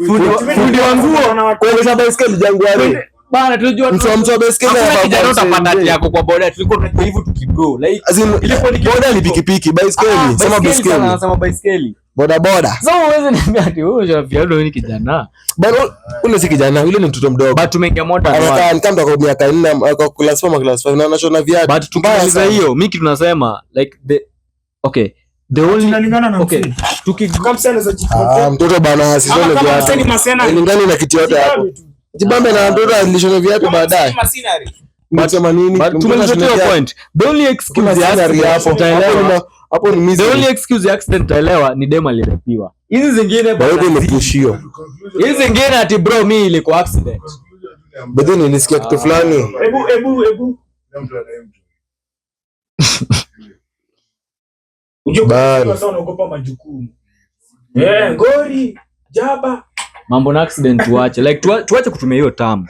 Fundi wa nguo kuendesha baiskeli Jangwani. Bana tulijua mtu wa baiskeli kijana utapanda hati yako kwa boda, tulikuwa tunajua hivyo tukigrow. Like ilikuwa ni boda ni pikipiki, baiskeli. Sema baiskeli. Nasema baiskeli. Boda. So uweze niambia ati wewe unajua ni kijana. Bado ule si kijana, yule ni mtoto mdogo. But tumeingia moda. Anakaa kama kwa miaka 4 kwa class 5 na anashona viatu. But tukimaliza hiyo, mimi tunasema like the only tunalingana na mfano. Tukikamsana za chikoko. Mtoto bana asizone viatu. Ilingani na kitu yote hapo. Jibambe na mtoto alishona viatu baadaye. Masinari nini? Tumelizotea point. The only excuse hapo ni mizi. The only excuse ya accident taelewa ni demo alirepiwa. Hizi zingine bado ni pushio. Hizi zingine ati bro mimi ilikuwa accident. Bado nilisikia kitu fulani. Ebu. Bado sasa unaogopa majukumu. Ngori, jaba. Mambo na accident tuache. Like tuache kutumia hiyo term.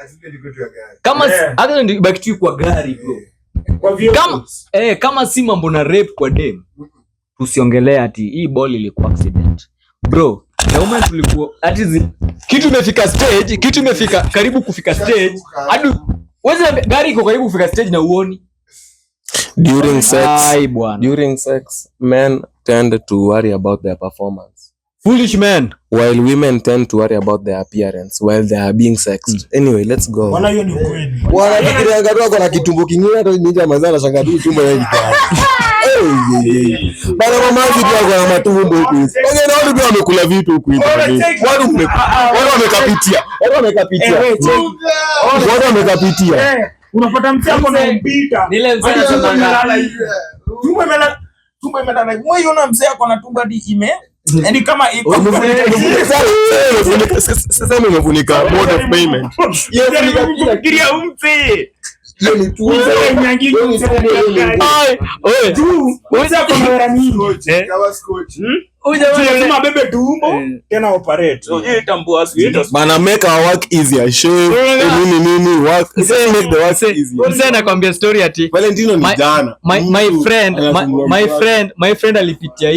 Kama accident baki tu kwa gari bro. Kama si mambo na rape kwa dem. Tusiongelea ati hii ball ilikuwa accident. Bro, the moment tulikuwa ati kitu imefika karibu kufika stage. Hadi wewe gari iko karibu kufika stage na uoni. During sex, men tend to worry about their performance. Foolish men. While women tend to worry about their appearance while they are being sexed. Anyway, let's go. Bwana hiyo ni kweli. Bwana nikiangalia tu kwa kitumbo kingine hata ninja mazana shanga tu tumbo yake. Bana mama hivi tu kwa matumbo huko. Wengine nao pia wamekula vitu huko hivi. Watu wamekapitia. Unapata mtako na mpita. Nile mzee anasema tumbo imelala. Mwe yona mzee ako na tumbo hadi ime. Yaani kama iko sasa nimefunika mode of payment. Fikiria umpe. Yoni tu nyangi Uweza kwa mara mingi. Kawa scotch. Unasema bebe tumbo tena operate. Tambua sweet. Bana make our work easier. Shave nini work. Make the work easier. Sasa nakwambia story ati Valentino ni jana. My friend alipitia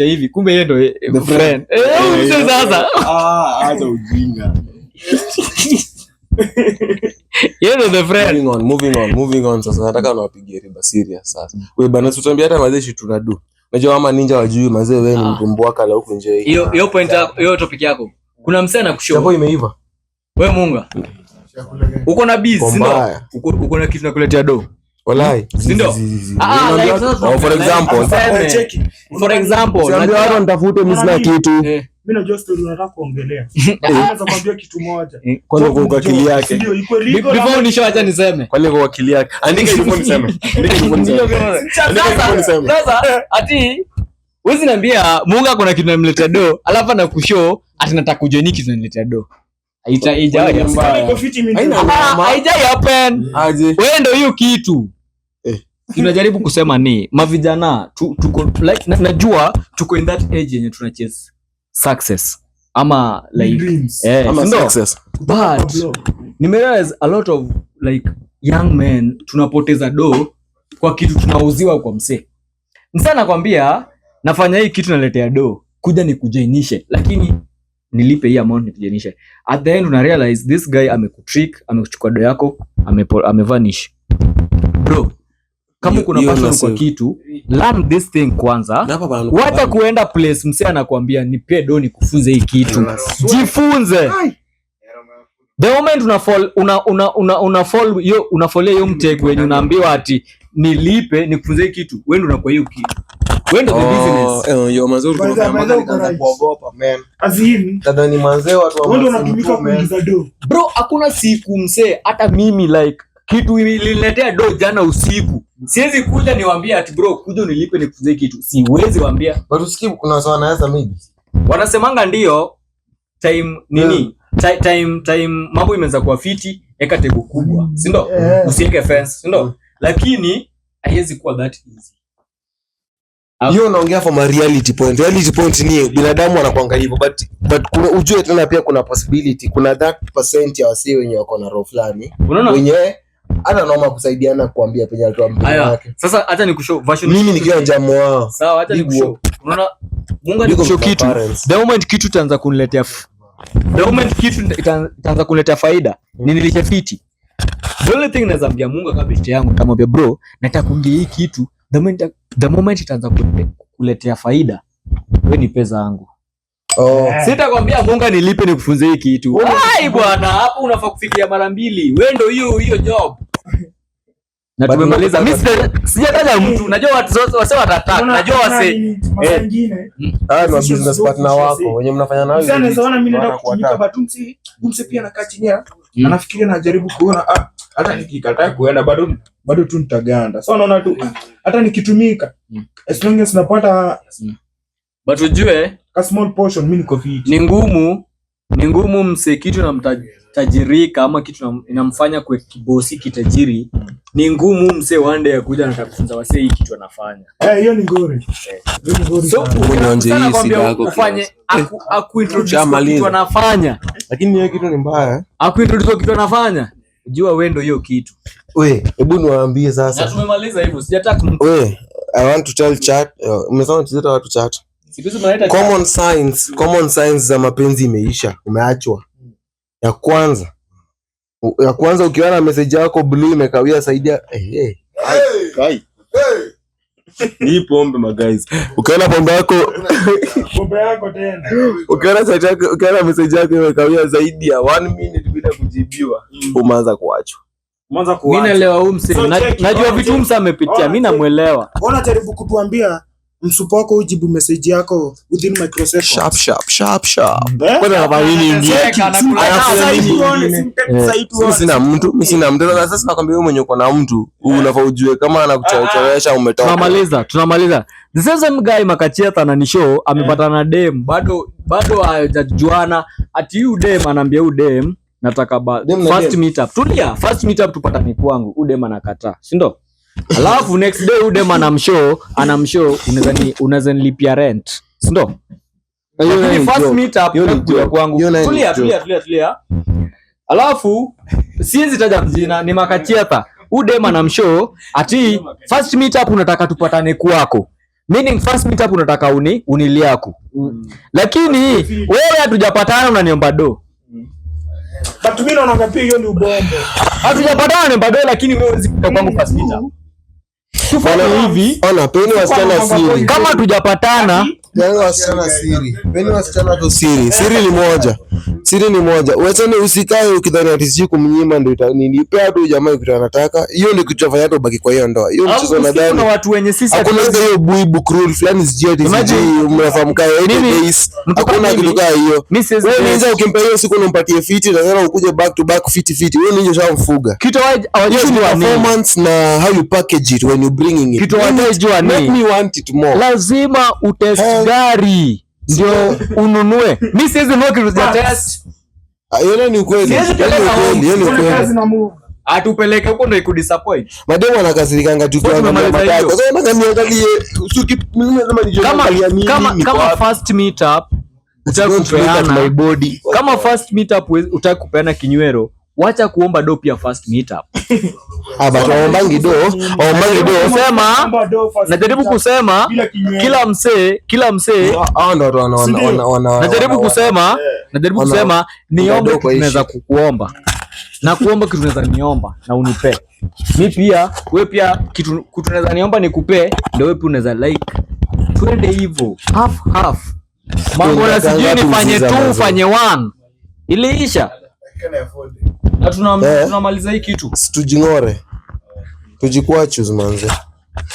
hivi. Kumbe yeye ndo the friend. Sasa acha ujinga. Yeye ndo the friend. Moving on. Sasa nataka nawapigie riba serious sasa. Wewe bana tutambia hata mazeshi tunadu. Unajua kama ninja wajui mazee wewe ni mtumbwaka la huko nje. Hiyo point yako, hiyo topic yako. Kuna msee anakushow. Hapo imeiva. Wewe Munga. Uko na busy, si ndio? Uko na kitu nakuletea do. Wallahi. Si ndio? For example, ndio hapo nitafute mimi sina kitu. Mimi najua story unataka kuongelea. Naweza kuambia kitu moja. Kwanza kwa akili yake. Before nishawacha niseme. Kwani kwa akili yake. Andika ilikuwa niseme. Sasa ati wewe niambia Munga kuna kitu namletea do, alafu anakushow ati nataka kujoin kitu namletea do. Haijai happen. Wewe ndio hiyo kitu. Tunajaribu kusema ni mavijana tuko like najua tuko in that age yenye tuna chase success ama like ama success, but nimerealize a lot of like young men tunapoteza do kwa kitu tunauziwa kwa msee. Msee nakwambia nafanya hii kitu naletea do, kuja nikujainishe, lakini nilipe hii amount nikujainishe. At the end una realize this guy amekutrick, amekuchukua do yako, amevanish. Bro, kama kuna passion kwa kitu, learn this thing kwanza. Wacha kuenda place msee anakuambia nipe do nikufunze hii kitu. Jifunze. The moment una fall hiyo mtego wenye unaambiwa ati nilipe nikufunze kitu, wewe ndio unakuwa hiyo kitu. Wewe ndio the business. Yo mazuri tunaanza kuogopa man. Azim. Dada ni manzee watu wa. Wewe ndio unatumika kuingiza do. Bro, hakuna siku msee hata mimi like kitu iliniletea do jana usiku. Siwezi kuja niwaambie ati bro kuja unilipe nikufunze kitu. Siwezi waambia. But usikie kuna sawa na Yasa maybe. Wanasemanga ndio time nini? Time mambo imeanza kuwa fiti, eka table kubwa. Si ndio? Usiweke fence, si ndio? Lakini haiwezi kuwa that easy. Hiyo unaongea from a reality point. Reality point ni binadamu anakuanga hivyo, but kuna ujue tena pia kuna possibility, kuna that percent ya wasee wenye wako na roho fulani. Wenye hata naomba kusaidiana kuambia penye alituambia yake. Sasa acha nikushow version mimi nikiwa jamu wao. Sawa, acha nikushow. Unaona Mungu nikushow kitu. The moment kitu itaanza kuniletea faida, nilishe fiti. The only thing nazambia Mungu kabisa yangu tamwambia bro, nataka kuingia hii kitu. The moment itaanza kuletea faida, wewe ni pesa yangu. Sitakwambia Mungu nilipe nikufunze hii kitu. Ai bwana, hapo unafaa kufikiria mara mbili. Wewe ndio hiyo job. Na tumemaliza. Mimi sijataja mtu. Najua watu wase watataka. Najua wase wengine. Ni business partner wako wenye mnafanya nao. Sasa naona mimi naenda kutumika batumsi. Kumse pia nakaa chini. Anafikiria najaribu kuona hata nikikataa kuenda bado tu nitaganda. Sasa unaona tu hata nikitumika as long as napata but ujue a small portion mimi niko fit. Ni ngumu mse kitu na mtajirika ama kitu inamfanya kwa kibosi kitajiri. Ni ngumu mse one day akuja na kufunza wase hii kitu anafanya. Hiyo ni ngori. So unaonje hii sida yako ufanye akuintroduce kitu anafanya. Lakini hiyo kitu ni mbaya. Akuintroduce kitu anafanya. Jua wewe ndio hiyo kitu. Hebu niwaambie sasa. Na tumemaliza hivyo. Sijataka I want to tell chat. Umesema tuzeta watu chat. Common signs za mapenzi imeisha, umeachwa. Ya kwanza ukiona message yako blue imekawia saidia ni pombe guys. Ukiona pombe yako tena. Ukiona message yako imekawia zaidi ya 1 minute bila kujibiwa, umeanza kuachwa. Mimi naelewa huyu msee. Najua vitu msa amepitia, mimi namuelewa. Mbona jaribu kutuambia msupo wako ujibu message yako within microseconds. Sharp. Kwani anafanya nini ingine? Mimi sina mtu. Na sasa nakwambia wewe mwenye uko na mtu, unafaa ujue kama anakuchelewesha umetoka. Tunamaliza. The same guy Makachiata na nishow amepatana na dem, bado hajajuana. Ati you dem anaambia you dem nataka first meet up. Tulia, first meet up tupatane kwangu. Udem anakataa, si ndio? Alafu next day udem anamshow unaweza nilipia rent, si ndio? Hiyo first meet up tunakuja kwangu. Tulia. Alafu siwezi taja mjina, ni Makachiata. Udem anamshow ati first meet up unataka tupatane kwako. Meaning first meet up unataka uniliako. Lakini wewe hatujapatana unaniomba do. But mimi naona ngapi hiyo ni ubombo. Hatujapatana ni bado, lakini wewe unazipita kwangu first meet up. Tufanye hivi. Ona peni wasichana siri. Kama hatujapatana, yani wasichana siri. Peni wasichana to siri. Siri ni moja. Wewe usikae ukidhani ati siji kumnyima ndio nilipea tu jamaa kitu anataka. Hiyo ndio kitu chafanya hata ubaki kwa hiyo ndoa. Hiyo mchezo nadhani. Kuna watu wenye sisi hakuna hiyo buibu cruel fulani siji ati mnafahamu kaya 8 days. Hakuna kitu kama hiyo. Wewe unaweza ukimpa hiyo siku unampatie fiti na tena ukuje back to back fiti. Wewe ndio ushamfuga. Kitu hawajua performance na how you package it when you bringing it. Kitu hawajua ni make me want it more. Lazima utest gari ndio ununue. Mimi siwezi nunua kitu cha test. Hiyo ni kweli. Hiyo ni kweli. Atupeleke huko ndio ikudisappoint. Mademo anakasirikanga tukiangalia matako. Sasa unaniangalie kama first meet up utakupeana my body. Kama first meet up utakupeana kinywero, wacha kuomba do pia first meet up. Aombangi do. Sema najaribu kusema kila msee hao ndio wana najaribu kusema niombe kitu tunaweza kukuomba. Na kuomba kitu tunaweza niomba na unipe. Mimi pia wewe pia kitu tunaweza niomba nikupe, ndio wewe pia unaweza like. Twende hivyo half. Mambo na sijui nifanye 2 ufanye 1. Iliisha. Na tunamaliza hii kitu. Tujingore. Tujikwa choose manze.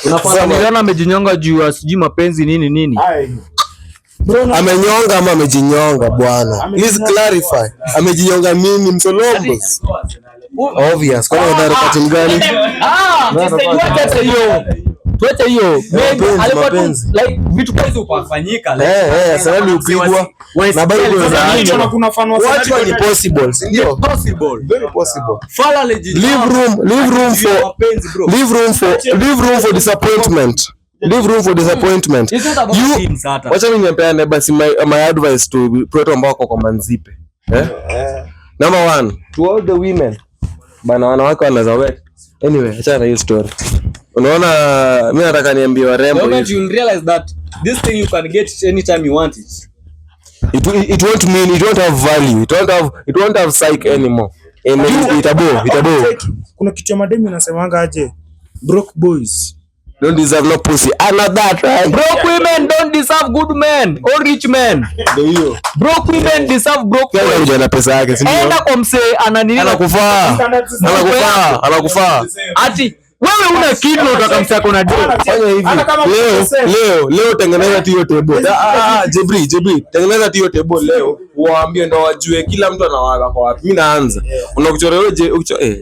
Unafanya niliona amejinyonga juu ya sijui mapenzi nini. Amenyonga ama amejinyonga bwana? Please clarify. Amejinyonga nini Msolombos? Obvious. Kwa nini unataka wakati mgani? Tuache hiyo. Alikuwa like vitu kazi upafanyika like. Sasa ni upigwa. Na bado kuna fan wa what was possible? Ndio. Possible. Very possible. Fala legit. Leave room for disappointment. Leave room for disappointment. Wacha mimi niampeane basi my advice to watu ambao wako kwa manzipe. Number 1, to all the women. Bana wanawake wanaweza wet. Anyway, acha na hiyo story. Unaona mimi nataka niambie warembo. Don't you realize that this thing you can get anytime you want it. It won't mean it won't have value. It won't have psyche anymore. Itabo. Kuna kitu ya mademi inasemanga aje? Broke boys don't deserve no pussy. That right? Broke women don't deserve good men or rich men. Ndio. Broke women deserve broke men. Yeye ana pesa yake, si ndio? Enda kwa msee anakufaa. Ati wewe una kitu unataka msee ako na do. Fanya hivi. Leo tengeneza hiyo table. Jebri, tengeneza hiyo table leo. Waambie ndo wajue kila mtu anawaga kwa wapi. Mimi naanza. Unakuchora wewe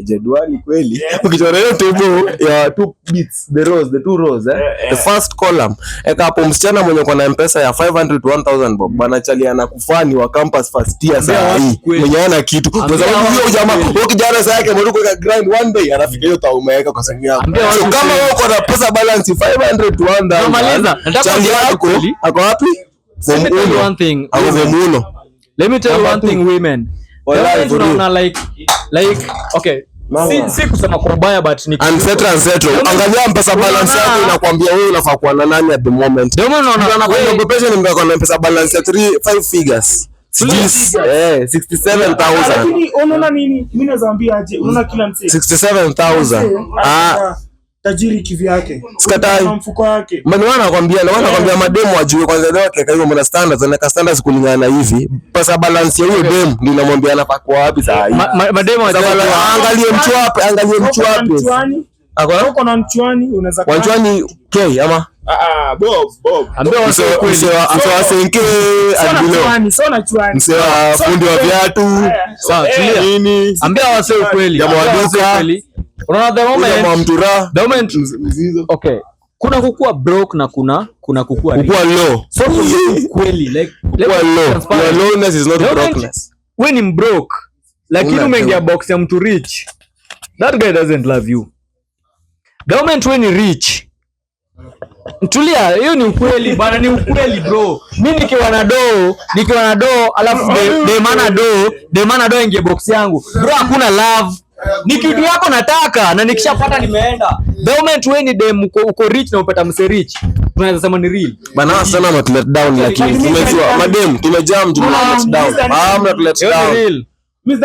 jedwali kweli. Ukichora hiyo table ya 2 bits, the two rows The first column. Eka hapo msichana mwenye kwa na M-Pesa ya 500 to 1000 bob. Bana chali anakufani wa campus first year saa hii. Mwenye ana kitu. Kwa sababu huyo jamaa, huyo kijana saa yake mwenye kwa grind one day anafika hiyo taumeweka kwa sangi yako. So kama wewe uko na pesa balance 500 to 1000. Namaliza. Chali yako ako wapi? Let me tell you one thing. Let me tell you one thing, women. Unaona like okay. Si kusema kwa ubaya but ni unsettle. Angalia mpesa balance yako inakwambia wewe unafaa kuwa na nani at the moment. Ndio maana unaona wewe pesa ni mko na mpesa balance ya 5 figures. 67,000. Lakini unaona nini? Mimi nazaambia aje? Unaona kila mtu 67,000. Tajiri kivyake. Sikatai. Mfuko wake. Maana wanakwambia mademu wajue kwanza leo kwa hiyo mna standards na standards kulingana hivi. Pesa balance ya huyo demu ndio namwambia anafaa kwa wapi saa hii. Mademu angalie mchu wapi. Uko na mchuani unaweza kwa mchuani K ama Bob. Ambia wasenke adilo. Msewa fundi wa viatu. Sawa, tulia. Nini? Ambia wase ukweli. Unaona the moment okay, kuna kukua broke na kuna kukua low. So kweli like your lowness is not brokenness. When in broke lakini umeingia box ya mtu rich, that guy doesn't love you. The moment when you rich, tulia, hiyo ni ukweli bana, ni ukweli bro. Mimi nikiwa na do alafu de mana do ingie box yangu bro, hakuna love. Ni kitu yako nataka na nikishapata nimeenda. The moment when ni dem uko rich na upata mse rich, tunaweza sema ni real. Bana sana ma let down lakini tumejua madem tumejam let down. Mna let down.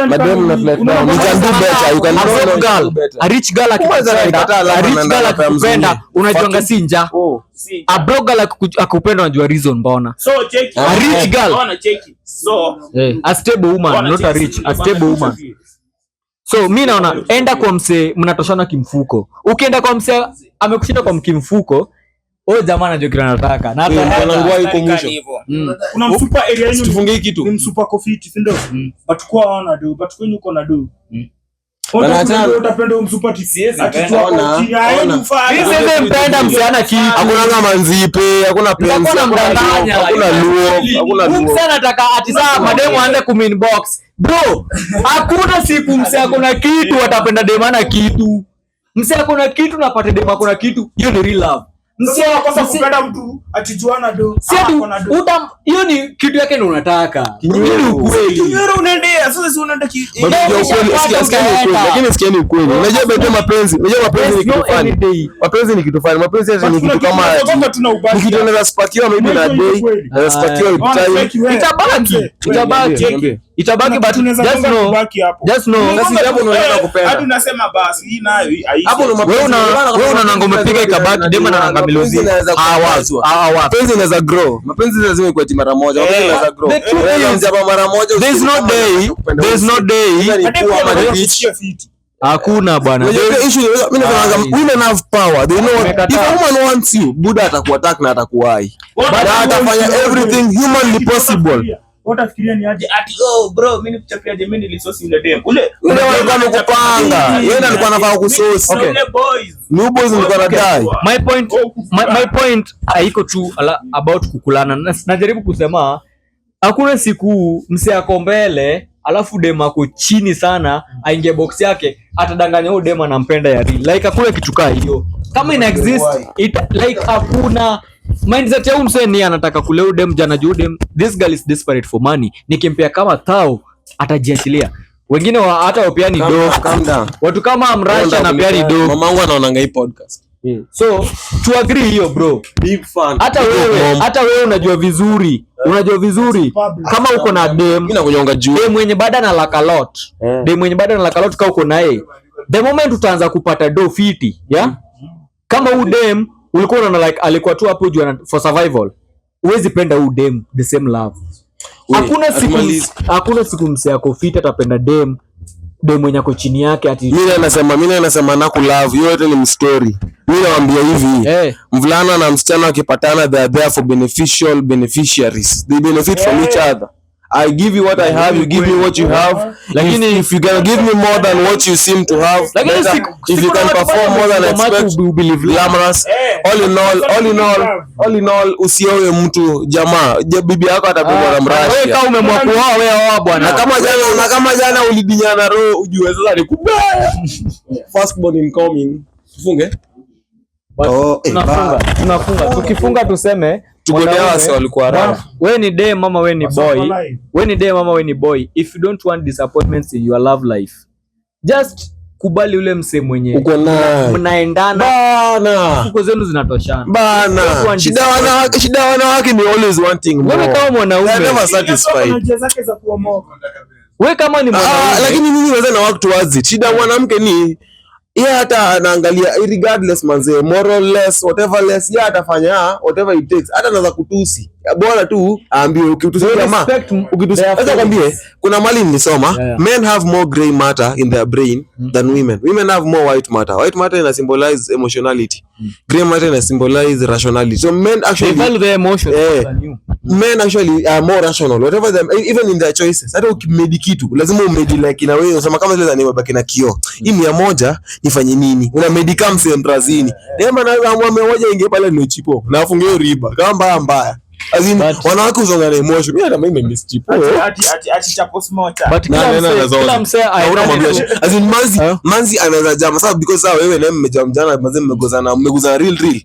Madem not let down. You can do better. You can do girl. A rich girl akipenda unajuanga si nja. A broke girl akupenda unajua reason mbona. So check. A rich girl. So a stable woman, not a rich, a stable woman. So mimi naona enda kwa mse mnatoshana kimfuko. Ukienda kwa mse amekushinda kwa kimfuko, wewe jamaa anajua kile anataka. Na hata anangua yuko mwisho. Kuna msupa area yenu tufungie kitu. Ni msupa coffee, si ndio? But kwa wana do, but kwenu uko na do. Utapenda msupa TCS atichua Sisi mpenda msiana kitu. Hakuna manzipe, hakuna penzi, hakuna luo. Mse anataka ati saa mademu aanze kuminbox. Bro, hakuna siku mse akona kitu atapenda demana kitu. Mse akona kitu na pate dema akona kitu. Hiyo ni real love. Mse akosa kupenda mtu atijuana do. Hiyo ni kitu yake ndio unataka. Kinyume ukweli. Kinyume unaendea. Sasa si unaenda lakini sikieni ukweli. Unajua bado mapenzi ni kitu fani. Mapenzi ni kitu fani. Mapenzi ni kitu kama nikitengeneza spakiwa maybe na day. Na spakiwa time. Itabaki. Itabaki but tunaweza just know kubaki hapo. just know Sasa hapo unataka kupenda. Hadi unasema basi hii nayo haishi. Hapo ndo wewe una umepiga ikabaki dema na nanga miluzi. Mapenzi inaweza grow. Mapenzi lazima ikuwe mara moja. Mapenzi inaweza grow. Unaweza mara moja. There's no day. Hakuna bwana. Mimi naona women have power. They know if a woman wants you, Buddha atakuattack na atakuwai. But atafanya everything humanly possible. Utafikiria ni aje ati bro mimi nikuchapiaje mimi nilisosi yule dem. Ule kama kupanga. Yeye alikuwa anafaa kusosi. Okay. Boys. New boys nilikuwa nadai. My point haiko tu about kukulana. Najaribu kusema hakuna siku mse ako mbele alafu dem ako chini sana aingie box yake atadanganya huyo dem anampenda ya real. Like hakuna kitu kaa hiyo. Kama ina exist like hakuna mindset ya mse ni anataka kule huyo dem jana juu dem this girl is desperate for money. Nikimpea kama thao atajiachilia. Wengine hata wapiani do. Watu kama Amrasha na piani do. Mamangu anaonanga hii podcast. So to agree hiyo bro. Big fan. Hata wewe unajua vizuri. Unajua vizuri kama uko na dem inakunyonga juu. Dem mwenye bada na lakalot. Dem mwenye bada na lakalot kama uko naye. The moment utaanza kupata do fiti, yeah? Kama u dem ulikuwa unaona like alikuwa tu hapo juu for survival. Huwezi penda u dem the same love. Hakuna siku mse yako fiti atapenda dem mwenye ako chini yake ati mimi nasema na kulove hiyo yote ni mstory. Mimi nawaambia hivi mvulana na msichana wakipatana they are there for beneficiaries. They benefit from each other. I give you what I have, you give me what you have. Lakini if you can give me more than what you seem to have, if you can perform more than I expect, glamorous. All in all, usiowe mtu jamaa, bibi yako atapigwa na mrashi. Wewe kama umemwakuoa wewe bwana. Na kama jana ulidinyana roho ujue sasa ni kubaya. First born incoming. Tufunge? Tunafunga. Tukifunga tuseme tugodea wasi walikuwa raha. Wewe ni dem mama, wewe ni boy. Wewe ni dem mama, wewe ni boy. If you don't want disappointments in your love life, just kubali ule mse mwenye uko naye mnaendana bana, uko zenu zinatoshana bana. Shida wanawake ni always wanting more. Wewe kama mwanaume never satisfied. Wewe kama ni mwanaume lakini mimi naweza na work towards it. Shida mwanamke ni yeye hata anaangalia regardless manze, moralless, whatever less, yeye atafanya whatever it takes. Hata anaweza kutusi. Bora tu aambiwe ukitusi jamaa. Ukitusi. Acha kwambie kuna mali nilisoma, men have more grey matter in their brain than women. Women have more white matter. White matter ina symbolize emotionality. Grey matter ina symbolize rationality. So men actually value their emotions than you. Men actually are more rational. Whatever them, even in their choices. Hata ukimedi kitu, lazima umedi like na wewe unasema kama zile nimebaki na kio. Hii 100 nifanye nini? Una medicam sembrazini. Dema na amua moja ingie pale ndio chipo. Na afungie riba. Kama mbaya. Azin wanawake uzonga na emotion. Mimi hata mimi miss chipo. Ati chapo smarter. But kila msee azin manzi anaweza jama sababu because wewe na mmejamjana manzi mmegozana real.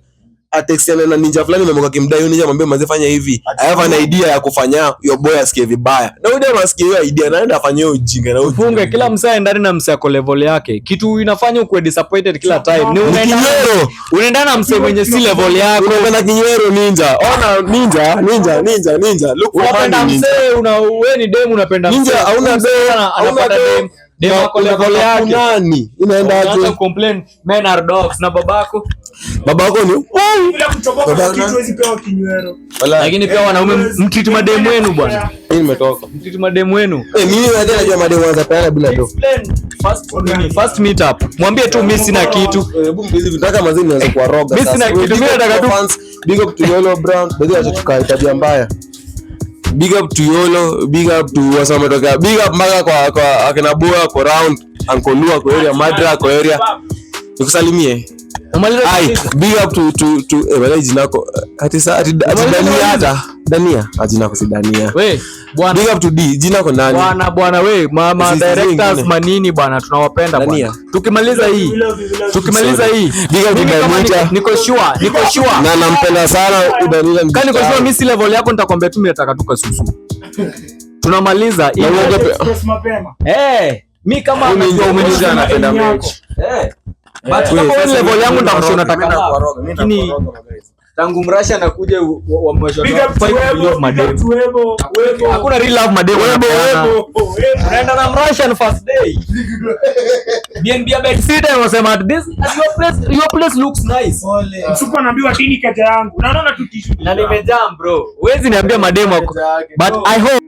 Atexiana na ninja fulani memoka kimdai ninja mwambie manzi fanya hivi. I have an idea ya kufanya your boy asikie vibaya. Na wewe ndio unasikia hiyo idea naenda afanye hiyo ujinga na ufunge kila msee ndani na msee ako level yake. Kitu inafanya ukue disappointed kila time. Ni unaenda na msee mwenye si level yako. Unaenda kinywero ninja. Ona ninja. Look for unapenda msee wewe ni dem unapenda msee. Ninja hauna dem. Dem ako level yake. Nani? Inaenda aje? Unataka complain men are dogs na babako ni bila kuchoboka kitu hizi pewa kinywero. Lakini pia wanaume mtreat mademu wenu bwana. Mimi nimetoka. Mtreat mademu wenu. Mimi najua mademu wanza peana bila do. First meet up. Mwambie tu mimi sina kitu. Hebu mbizi vitaka mazini nianze kuwaroga sasa. Mimi sina kitu, mimi nataka tu big up to Yolo Brown. Bado acha tukae tabia mbaya. Big up to Yolo, big up to wasametoka. Big up mpaka kwa akina Boa kwa round, Uncle Lua kwa area, Madra kwa area. Nikusalimie. Big up to wala jinako ati Dania ajina si Dania. We bwana, big up to D jinako nani? Bwana we mama directors manini bwana, tunawapenda bwana. Tukimaliza hii big up Dania. Niko sure na nampenda sana Danila. Kani niko sure mimi level yako nitakwambia tu mimi nataka tukasusu. Tunamaliza hii mapema. Mimi kama umeniuliza napenda mechi. But kama wewe level yangu ndio unataka. Lakini Tangu Mrasha anakuja wamewashwa Big up to 5 Webo, million madem. big up to Webo. Hakuna real love madem. Webo. Unaenda na Mrasha first day. BNB bed sit and wasema this your place looks nice. Msuko anaambiwa tini kete yangu. Unaona tu tissue. Na nimejam bro. Huwezi niambia madem wako. But I hope